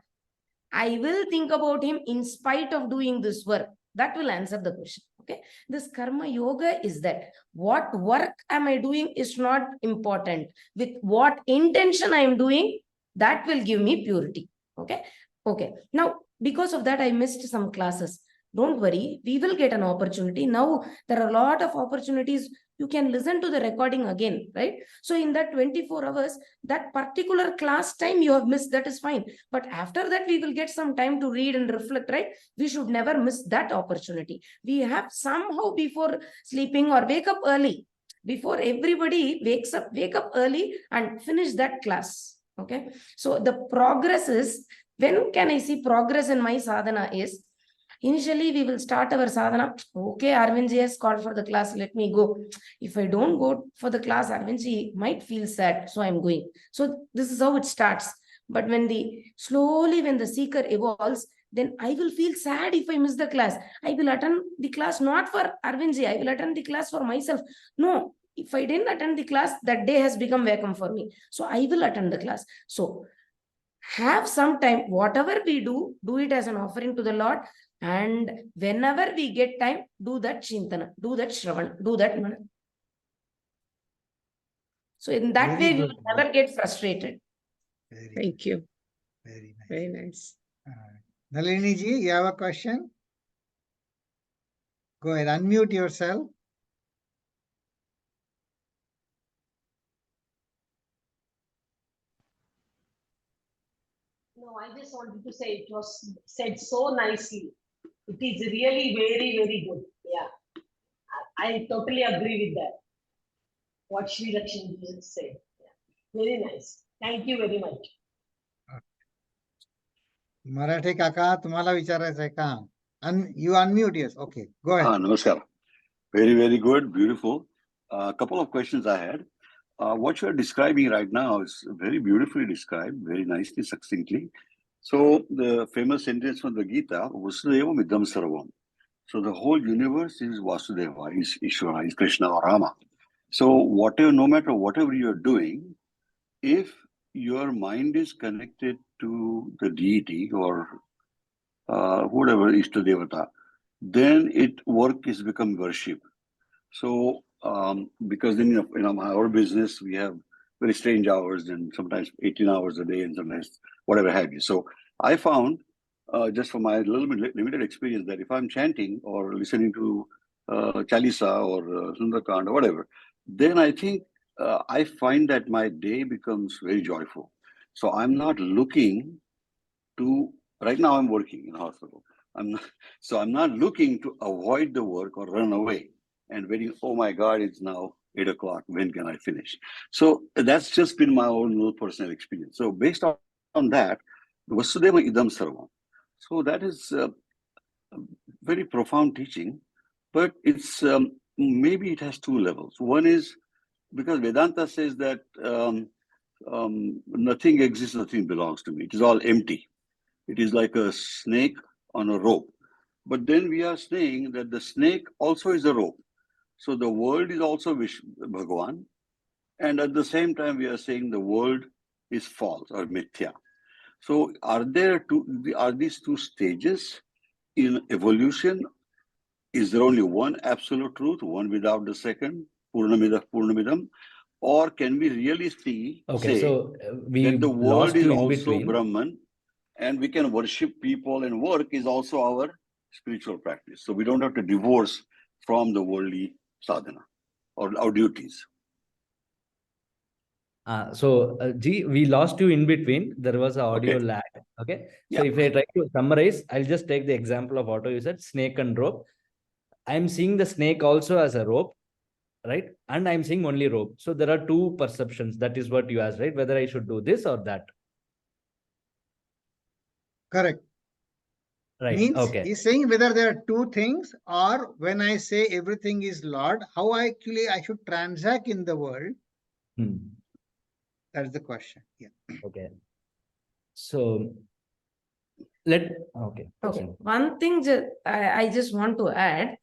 I will think about him in spite of doing this work. That will answer the question. Okay. This karma yoga is that what work am I doing is not important. With what intention I am doing, that will give me purity. Okay. Okay. Now, because of that, I missed some classes. Don't worry, we will get an opportunity. Now, there are a lot of opportunities. You can listen to the recording again, right? So in that 24 hours, that particular class time you have missed, that is fine. But after that, we will get some time to read and reflect, right? We should never miss that opportunity. We have somehow, before sleeping or wake up early, before everybody wakes up, wake up early and finish that class. Okay. So the progress is, when can I see progress in my sadhana is, initially we will start our sadhana. Okay, Arvindji has called for the class, let me go. If I don't go for the class, Arvindji might feel sad, so I'm going. So this is how it starts. But when the seeker evolves, then I will feel sad if I miss the class. I will attend the class not for Arvindji, I will attend the class for myself. No, if I didn't attend the class, that day has become welcome for me. So I will attend the class. So have some time, whatever we do it as an offering to the Lord. And whenever we get time, do that Chintana, do that Shravan, do that Mana. So in that Very way, we good. will never get frustrated. Very Thank you. Very nice. Very nice. Nalini ji, you have a question? Go ahead, unmute yourself. No, I just wanted to say it was said so nicely. It is really very, very good. Yeah. I totally agree with that. What Sri Lakshmi just said. Yeah. Very nice. Thank you very much. मराठे काका तुम्हाला विचारायचं आहे का? You unmute, yes. Okay, go ahead. Namaskar. Very, very good, beautiful. A couple of questions I had. What you're describing right now is very beautifully described, very nicely, succinctly. So the famous sentence from the Gita, Vasudevam Idam Sarvam. So the whole universe is Vasudeva, is Ishvara, is Krishna or Rama. So no matter whatever you're doing, if your mind is connected to the deity or whatever Ishta Devata, then work is become worship. So because in our business we have very strange hours and sometimes 18 hours a day and sometimes whatever have you. So I found just from my little bit limited experience that if I'm chanting or listening to Chalisa or Sundarkand or whatever, then I think I find that my day becomes very joyful. So I'm not looking to, right now I'm working in a hospital. I'm not looking to avoid the work or run away and waiting, oh my God, it's now 8 o'clock, when can I finish? So that's just been my own little personal experience. So based on that, Vasudeva Idam Sarvam. So that is a very profound teaching, but it's maybe it has two levels. One is because Vedanta says that nothing exists, nothing belongs to me. It is all empty. It is like a snake on a rope. But then we are saying that the snake also is a rope. So the world is also Bhagavan. And at the same time, we are saying the world is false or mithya. So are these two stages in evolution? Is there only one absolute truth, one without the second, Purnamida Purnamidam? Or can we really say that the world is also Brahman and we can worship people and work is also our spiritual practice? So we don't have to divorce from the worldly sadhana or our duties. G, we lost you in between. There was an audio lag. Okay. So if I try to summarize, I'll just take the example of what you said, snake and rope. I'm seeing the snake also as a rope, right? And I'm seeing only rope. So there are two perceptions. That is what you asked, right? Whether I should do this or that. Correct. Right. Means he's saying whether there are two things, or when I say everything is Lord, how I should transact in the world. That's the question. Yeah. Okay. So One thing I just want to add,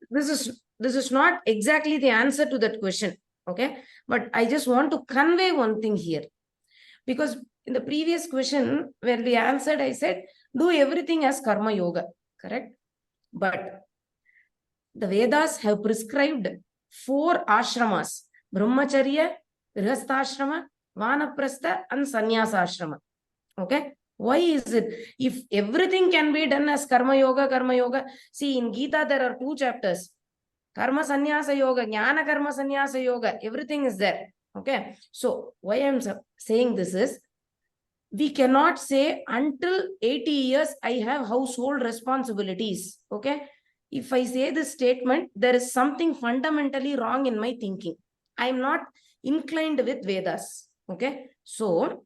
this is not exactly the answer to that question. Okay. But I just want to convey one thing here. Because in the previous question, where we answered, I said, do everything as karma yoga. Correct? But the Vedas have prescribed 4 ashramas: Brahmacharya, Grihastha, Vanaprastha, and Sannyasa ashrama. Okay? Why is it? If everything can be done as karma yoga, see in Gita there are 2 chapters. Karma Sannyasa Yoga, Jnana Karma Sannyasa Yoga, everything is there. Okay? So why I am saying this is, we cannot say until 80 years I have household responsibilities. Okay? If I say this statement, there is something fundamentally wrong in my thinking. I am not inclined with Vedas. Okay? So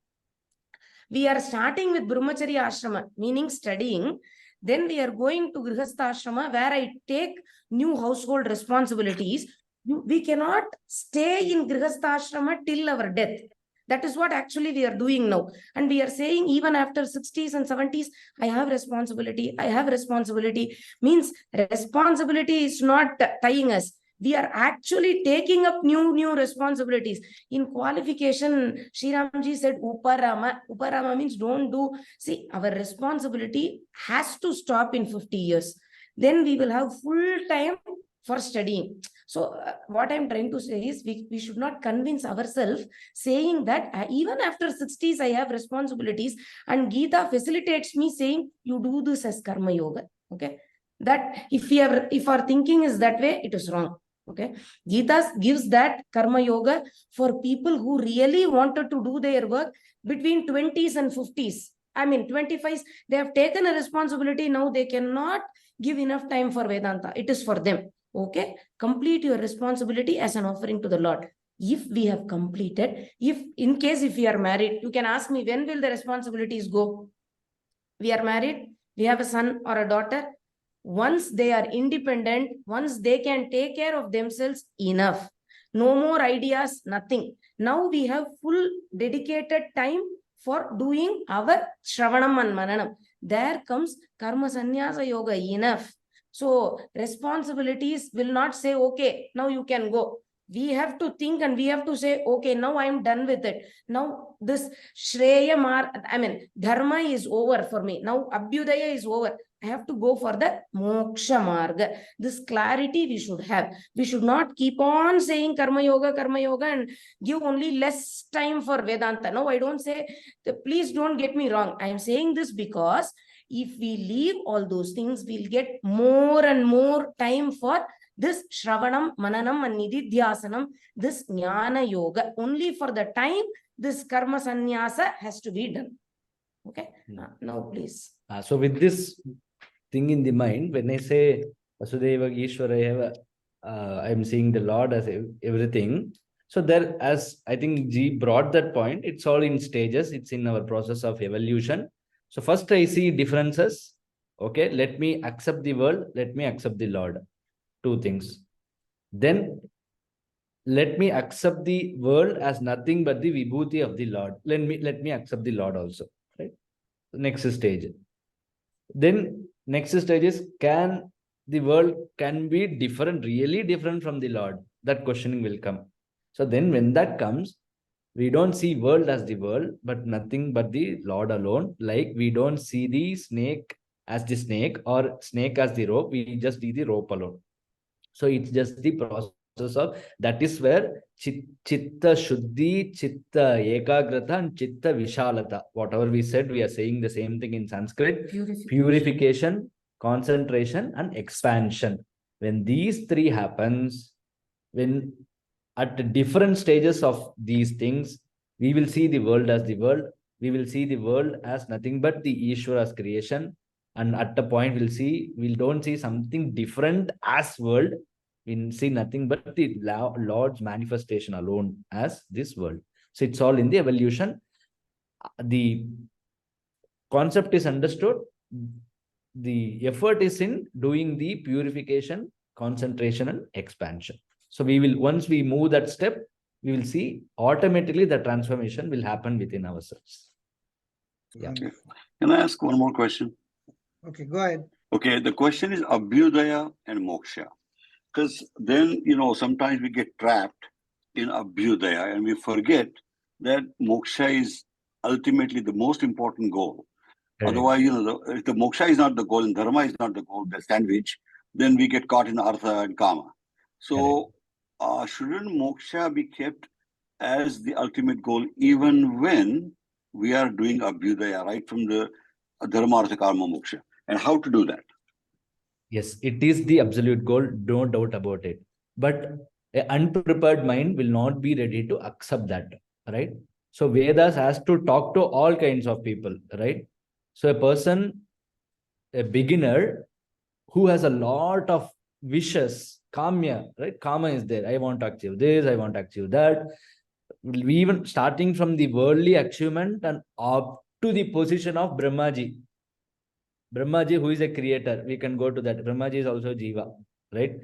we are starting with Brahmacharya Ashrama, meaning studying. Then we are going to Grihastha Ashrama, where I take new household responsibilities. We cannot stay in Grihastha Ashrama till our death. That is what actually we are doing now. And we are saying even after 60s and 70s, I have responsibility. I have responsibility. Means responsibility is not tying us. We are actually taking up new responsibilities. In qualification, Sriramji said, Uparama. Uparama means don't do. See, our responsibility has to stop in 50 years. Then we will have full time for studying. So what I'm trying to say is we should not convince ourselves saying that even after 60s, I have responsibilities, and Gita facilitates me saying, you do this as karma yoga. Okay. That if our thinking is that way, it is wrong. Okay. Gita gives that karma yoga for people who really wanted to do their work between 20s and 50s. I mean, 25s, they have taken a responsibility. Now they cannot give enough time for Vedanta. It is for them. Okay. Complete your responsibility as an offering to the Lord. If we have completed, in case if we are married, you can ask me, when will the responsibilities go? We are married, we have a son or a daughter. Once they are independent, once they can take care of themselves, enough. No more ideas, nothing. Now we have full dedicated time for doing our Shravanam and Mananam. There comes Karma Sannyasa Yoga, enough. So responsibilities will not say, okay, now you can go. We have to think and we have to say, okay, now I am done with it. Now this Dharma is over for me. Now Abhyudaya is over. I have to go for the moksha marga. This clarity we should have. We should not keep on saying karma yoga, and give only less time for Vedanta. No, I don't say, please don't get me wrong. I am saying this because if we leave all those things, we'll get more and more time for this Shravanam, Mananam and Nididhyasanam, this Jnana Yoga. Only for the time this karma sannyasa has to be done. Okay, now please. So with this thing in the mind, when I say Vasudeva Ishwaraya, I'm seeing the Lord as everything. So there, as I think G brought that point, it's all in stages. It's in our process of evolution. So first I see differences. Okay, let me accept the world. Let me accept the Lord. Two things. Then let me accept the world as nothing but the vibhuti of the Lord. Let me accept the Lord also. Right. Next stage. Then next stage is, can the world can be different, really different from the Lord? That questioning will come. So then when that comes, we don't see world as the world, but nothing but the Lord alone. Like we don't see the snake as the snake or snake as the rope. We just see the rope alone. So it's just the process of, that is where chitta shuddhi, chitta ekagrata and chitta vishalata. Whatever we said, we are saying the same thing in Sanskrit. Purification, concentration and expansion. When these three happens, when at different stages of these things, we will see the world as the world. We will see the world as nothing but the Ishvara's creation. And at the point we don't see something different as world. We see nothing but the Lord's manifestation alone as this world. So it's all in the evolution. The concept is understood. The effort is in doing the purification, concentration and expansion. So we will, once we move that step, we will see automatically the transformation will happen within ourselves. Yeah. Can I ask one more question? Okay, go ahead. Okay, the question is Abhyudaya and Moksha. Because then, sometimes we get trapped in Abhyudaya and we forget that Moksha is ultimately the most important goal. Right. Otherwise, if the Moksha is not the goal and Dharma is not the goal, the sandwich, then we get caught in Artha and Kama. So, shouldn't Moksha be kept as the ultimate goal even when we are doing Abhyudaya, right from the Dharma, Artha, Karma, Moksha? And how to do that? Yes, it is the absolute goal, no doubt about it. But an unprepared mind will not be ready to accept that, right? So Vedas has to talk to all kinds of people, right? So a person, a beginner who has a lot of wishes, kamya, right? Kama is there. I want to achieve this, I want to achieve that. We even starting from the worldly achievement and up to the position of Brahmaji. Brahmaji, who is a creator, we can go to that. Brahmaji is also Jiva, right?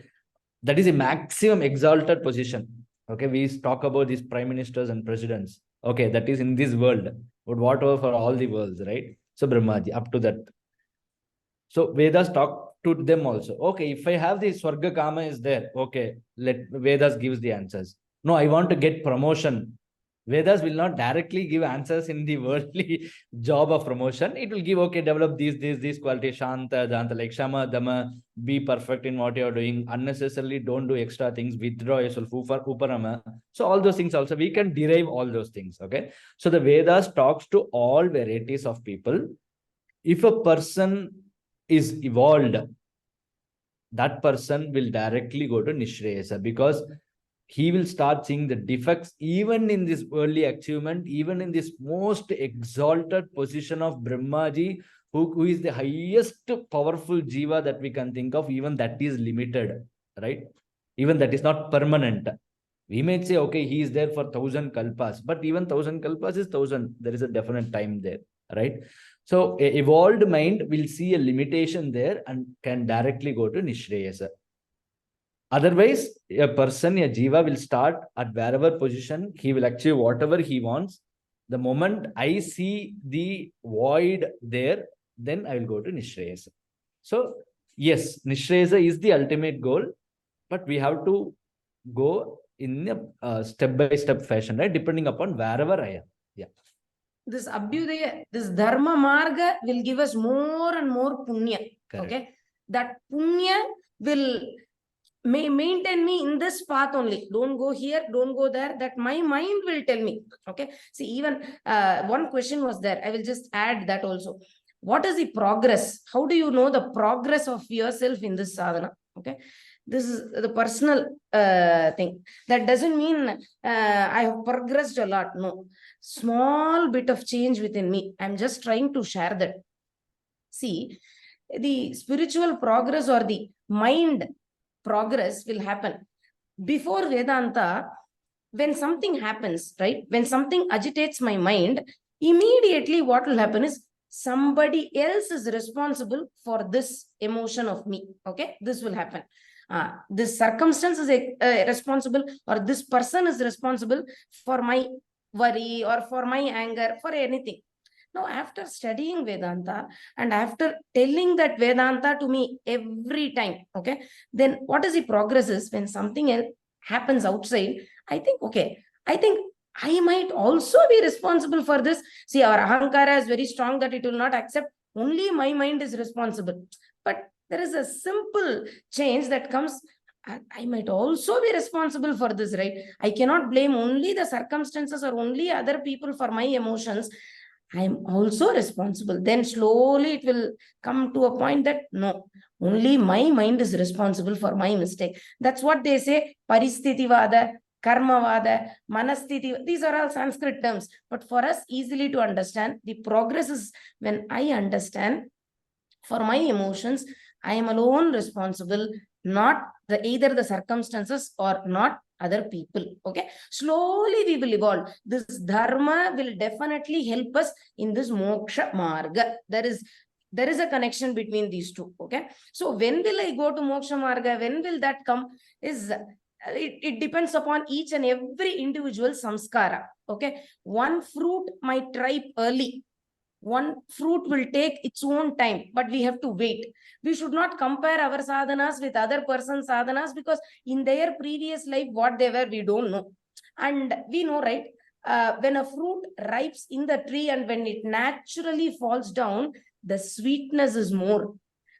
That is a maximum exalted position. Okay, we talk about these prime ministers and presidents. Okay, that is in this world, but whatever for all the worlds, right? So Brahmaji, up to that. So Vedas talk to them also. Okay, if I have the Swarga Kama is there, okay, let Vedas gives the answers. No, I want to get promotion. Vedas will not directly give answers in the worldly job of promotion. It will give, okay, develop these qualities, Shanta, Danta, like Shama, Dama, be perfect in what you are doing. Unnecessarily don't do extra things, withdraw yourself, Uparama. So all those things also, we can derive all those things, okay? So the Vedas talks to all varieties of people. If a person is evolved, that person will directly go to Nishreyasa because he will start seeing the defects even in this early achievement, even in this most exalted position of Brahmaji, who is the highest powerful jiva that we can think of. Even that is limited, right? Even that is not permanent. We may say, okay, he is there for 1,000 kalpas, but even 1,000 kalpas is 1,000. There is a definite time there, right? So a evolved mind will see a limitation there and can directly go to Nishreyasa. Otherwise, a person, a jiva will start at wherever position, he will achieve whatever he wants. The moment I see the void there, then I will go to Nishreyasa. So, yes, Nishreyasa is the ultimate goal, but we have to go in a step-by-step fashion, right? Depending upon wherever I am. Yeah. This Abhyudaya, this Dharma Marga will give us more and more punya. Correct. Okay. That punya will maintain me in this path only. Don't go here, don't go there. That my mind will tell me. Okay. See, even one question was there. I will just add that also. What is the progress? How do you know the progress of yourself in this sadhana? Okay. This is the personal thing. That doesn't mean I have progressed a lot. No. Small bit of change within me. I'm just trying to share that. See, the spiritual progress or the mind progress will happen. Before Vedanta, when something happens, right? When something agitates my mind, immediately what will happen is somebody else is responsible for this emotion of me. Okay, this will happen. This circumstance is responsible, or this person is responsible for my worry or for my anger, for anything. Now, after studying Vedanta and after telling that Vedanta to me every time, okay, then what is the progress is when something else happens outside, I think, okay, I think I might also be responsible for this. See, our ahankara is very strong that it will not accept only my mind is responsible. But there is a simple change that comes. I might also be responsible for this, right? I cannot blame only the circumstances or only other people for my emotions. I am also responsible. Then slowly it will come to a point that no, only my mind is responsible for my mistake. That's what they say, Paristhiti-vada, Karma-vada, Manasthiti. These are all Sanskrit terms. But for us, easily to understand, the progress is when I understand for my emotions, I am alone responsible, not either the circumstances or not other people. Okay, slowly we will evolve. This dharma will definitely help us in this moksha marga. There is a connection between these two. Okay, so when will I go to moksha marga? When will that come? It depends upon each and every individual samskara. Okay, one fruit might ripe early. One fruit will take its own time, but we have to wait. We should not compare our sadhanas with other person's sadhanas, because in their previous life, what they were, we don't know. And we know, right? When a fruit ripes in the tree and when it naturally falls down, the sweetness is more.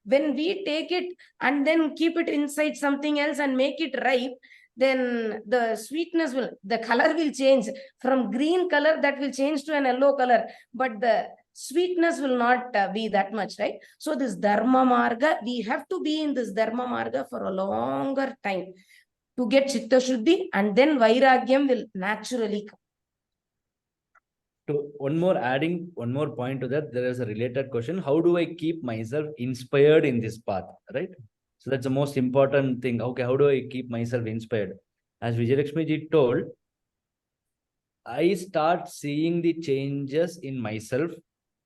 When we take it and then keep it inside something else and make it ripe, then the sweetness will, the color will change from green color, that will change to an yellow color, but the sweetness will not be that much, right? So this dharma marga, we have to be in this dharma marga for a longer time to get chitta shuddhi, and then vairagyam will naturally come. Adding one more point to that, there is a related question. How do I keep myself inspired in this path, right? So that's the most important thing. Okay, how do I keep myself inspired? As Vijaylakshmi ji told, I start seeing the changes in myself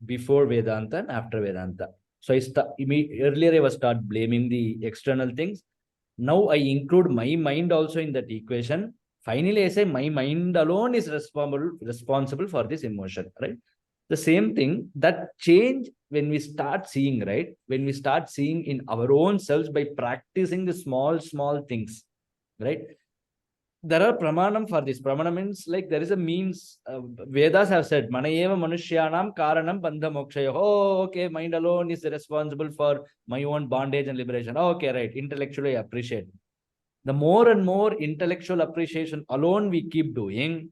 before Vedanta and after Vedanta. So earlier I was start blaming the external things. Now I include my mind also in that equation. Finally, I say my mind alone is responsible for this emotion, right? The same thing, that change when we start seeing, right? When we start seeing in our own selves by practicing the small things, right? There are pramanam for this. Pramanam means like there is a means. Vedas have said, Manayeva Manushyanam Karanam Bandha Mokshaya. Oh, okay, mind alone is responsible for my own bondage and liberation. Oh, okay, right. Intellectually appreciate. The more and more intellectual appreciation alone we keep doing,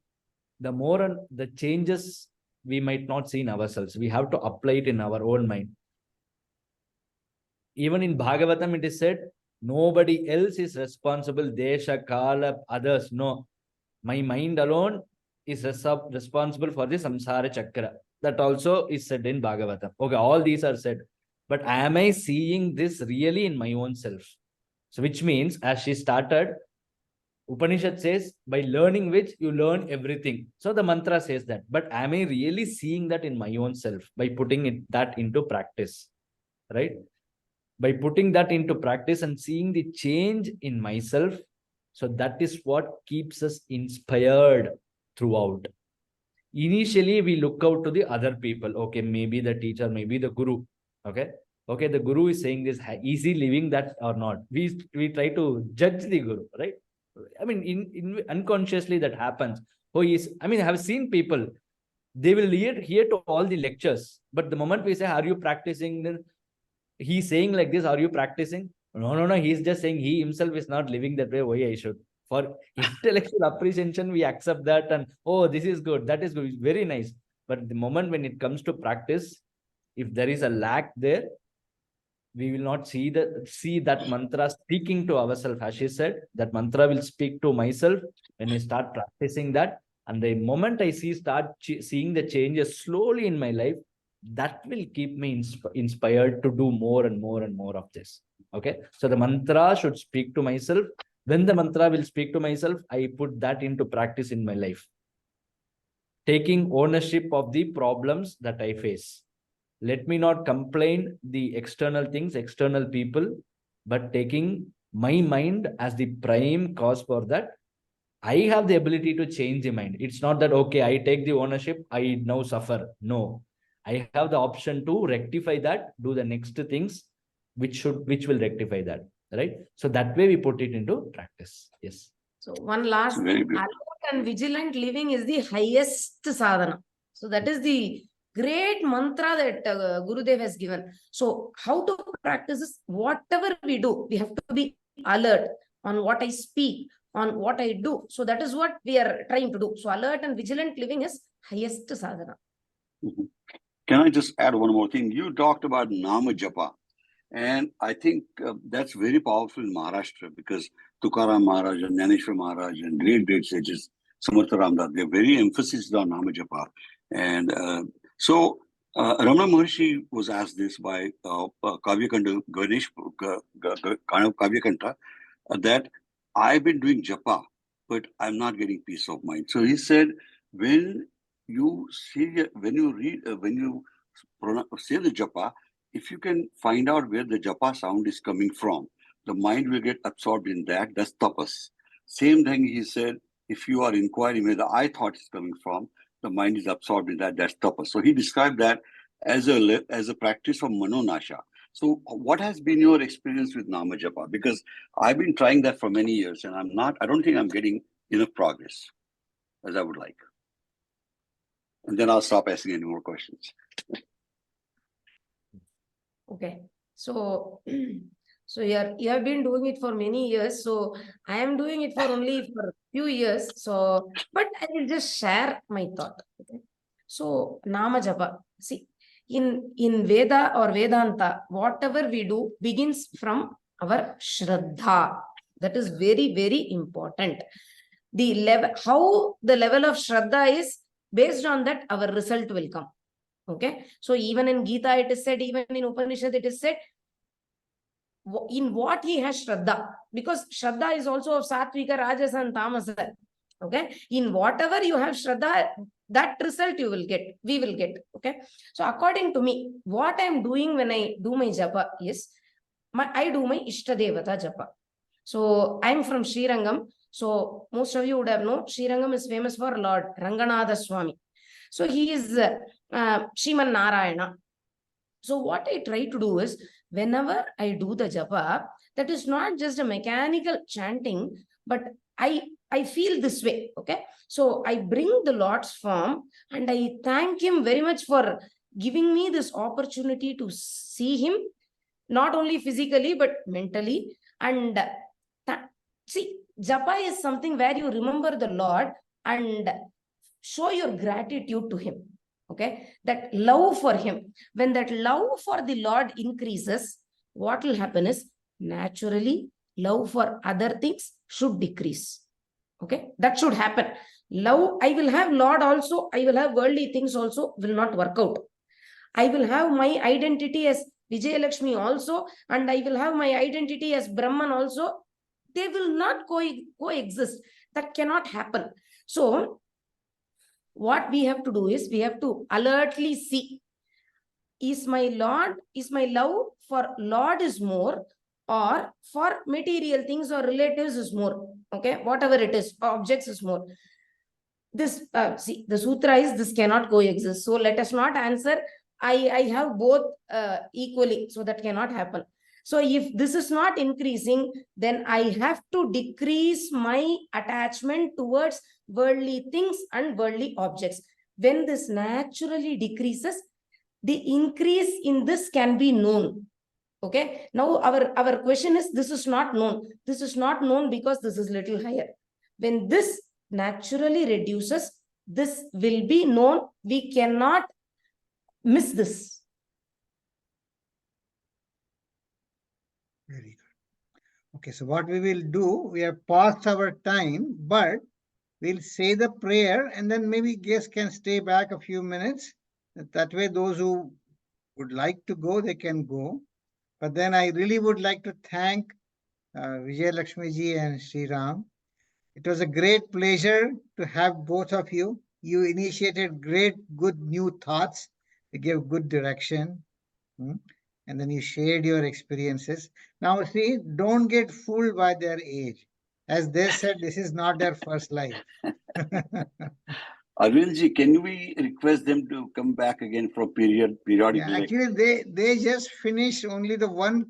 the more and the changes we might not see in ourselves. We have to apply it in our own mind. Even in Bhagavatam, it is said, nobody else is responsible. Desha, Kala, others. No. My mind alone is responsible for the samsara chakra. That also is said in Bhagavatam. Okay, all these are said. But am I seeing this really in my own self? So which means, as she started, Upanishad says, by learning which you learn everything. So the mantra says that. But am I really seeing that in my own self by putting that into practice? Right? By putting that into practice and seeing the change in myself. So that is what keeps us inspired throughout. Initially, we look out to the other people. Okay, maybe the teacher, maybe the guru. Okay. Okay, the guru is saying this, is he living that or not? We try to judge the guru, right? I mean, in unconsciously that happens. Oh, I mean, I have seen people, they will hear to all the lectures, but the moment we say, are you practicing? Then he's saying like this, are you practicing? No. He's just saying he himself is not living that way. Why I should? For intellectual appreciation, we accept that and, oh, this is good, that is good, very nice. But the moment when it comes to practice, if there is a lack there, we will not see that mantra speaking to ourselves. As she said, that mantra will speak to myself when I start practicing that. And the moment I start seeing the changes slowly in my life, that will keep me inspired to do more and more and more of this. Okay. So the mantra should speak to myself. When the mantra will speak to myself, I put that into practice in my life. Taking ownership of the problems that I face. Let me not complain the external things, external people, but taking my mind as the prime cause for that. I have the ability to change the mind. It's not that, okay, I take the ownership, I now suffer. No, I have the option to rectify that, do the next things, which will rectify that, right? So that way we put it into practice. Yes. So one last thing, alert and vigilant living is the highest sadhana. So that is the great mantra that Gurudev has given. So how to practice this? Whatever we do, we have to be alert on what I speak, on what I do. So that is what we are trying to do. So alert and vigilant living is highest sadhana. Can I just add one more thing? You talked about Nama Japa. And I think that's very powerful in Maharashtra because Tukaram Maharaj and Jnaneshwar Maharaj and great sages, Samartha Ramdas, they're very emphasis on Nama Japa. And so Ramana Maharshi was asked this by Kavyakanta, Ganesh Kavyakanta, that I've been doing japa, but I'm not getting peace of mind. So he said, when you say the japa, if you can find out where the japa sound is coming from, the mind will get absorbed in that. That's tapas. Same thing he said, if you are inquiring where the I thought is coming from, the mind is absorbed in that. That's tapas. So he described that as a practice of manonasha. So what has been your experience with Nama Japa? Because I've been trying that for many years and I don't think I'm getting enough progress as I would like. And then I'll stop asking any more questions. Okay. So you have been doing it for many years. So I am doing it for only for a few years. So, but I will just share my thought. Okay. So Nama Japa, see, in Veda or Vedanta, whatever we do begins from our Shraddha. That is very, very important. How the level of Shraddha is, based on that, our result will come. Okay. So even in Gita, it is said, even in Upanishad, it is said, in what he has Shraddha. Because Shraddha is also of Satvika, Rajas and Tamasa. Okay. In whatever you have Shraddha, that result you will get, we will get. Okay. So according to me, what I am doing when I do my japa is, I do my Ishtadevata japa. So I am from Srirangam. So most of you would have known, Srirangam is famous for Lord Ranganatha Swami. So he is Shriman Narayana. So what I try to do is, whenever I do the japa, that is not just a mechanical chanting, but I feel this way. Okay. So I bring the Lord's form and I thank him very much for giving me this opportunity to see him, not only physically, but mentally. And see, japa is something where you remember the Lord and show your gratitude to him. Okay. That love for him. When that love for the Lord increases, what will happen is, naturally, love for other things should decrease. Okay. That should happen. Love, I will have Lord also, I will have worldly things also, will not work out. I will have my identity as Vijaylakshmi also, and I will have my identity as Brahman also. They will not coexist. That cannot happen. So what we have to do is we have to alertly see, is my love for Lord is more, or for material things or relatives is more? Okay, whatever it is, objects is more. This see, the sutra is this cannot coexist. So let us not answer I have both equally. So that cannot happen. So if this is not increasing, then I have to decrease my attachment towards worldly things and worldly objects. When this naturally decreases, the increase in this can be known. Okay, now our question is, this is not known. This is not known because this is little higher. When this naturally reduces, this will be known. We cannot miss this. Very good. Okay, so what we will do, we have passed our time, but we'll say the prayer and then maybe guests can stay back a few minutes. That way, those who would like to go, they can go. But then I really would like to thank Vijaylakshmi ji and Sriram. It was a great pleasure to have both of you. You initiated great, good new thoughts. You gave good direction. And then you shared your experiences. Now, see, don't get fooled by their age. As they said, this is not their first life. Arvindji, can we request them to come back again for periodic? Yeah, actually, they just finished only the one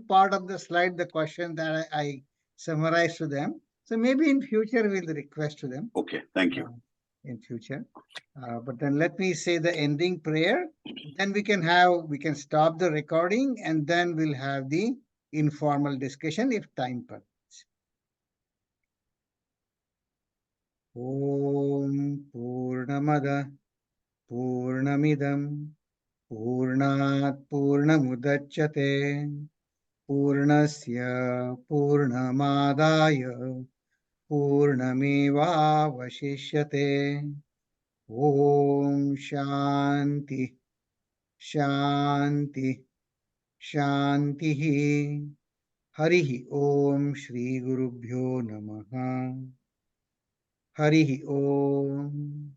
part of the slide, the question that I summarized to them. So maybe in future we'll request to them. Okay, thank you. In future. But then let me say the ending prayer. Then we can stop the recording and then we'll have the informal discussion if time permits. Om Purnamada Purnamidam Purnat Purnamudachyate Purnasya Purnamadaya Purnamevavashishyate. Om Shanti Shanti Shanti. Harihi Om Shri Gurubhyo Namaha. Harihi Om.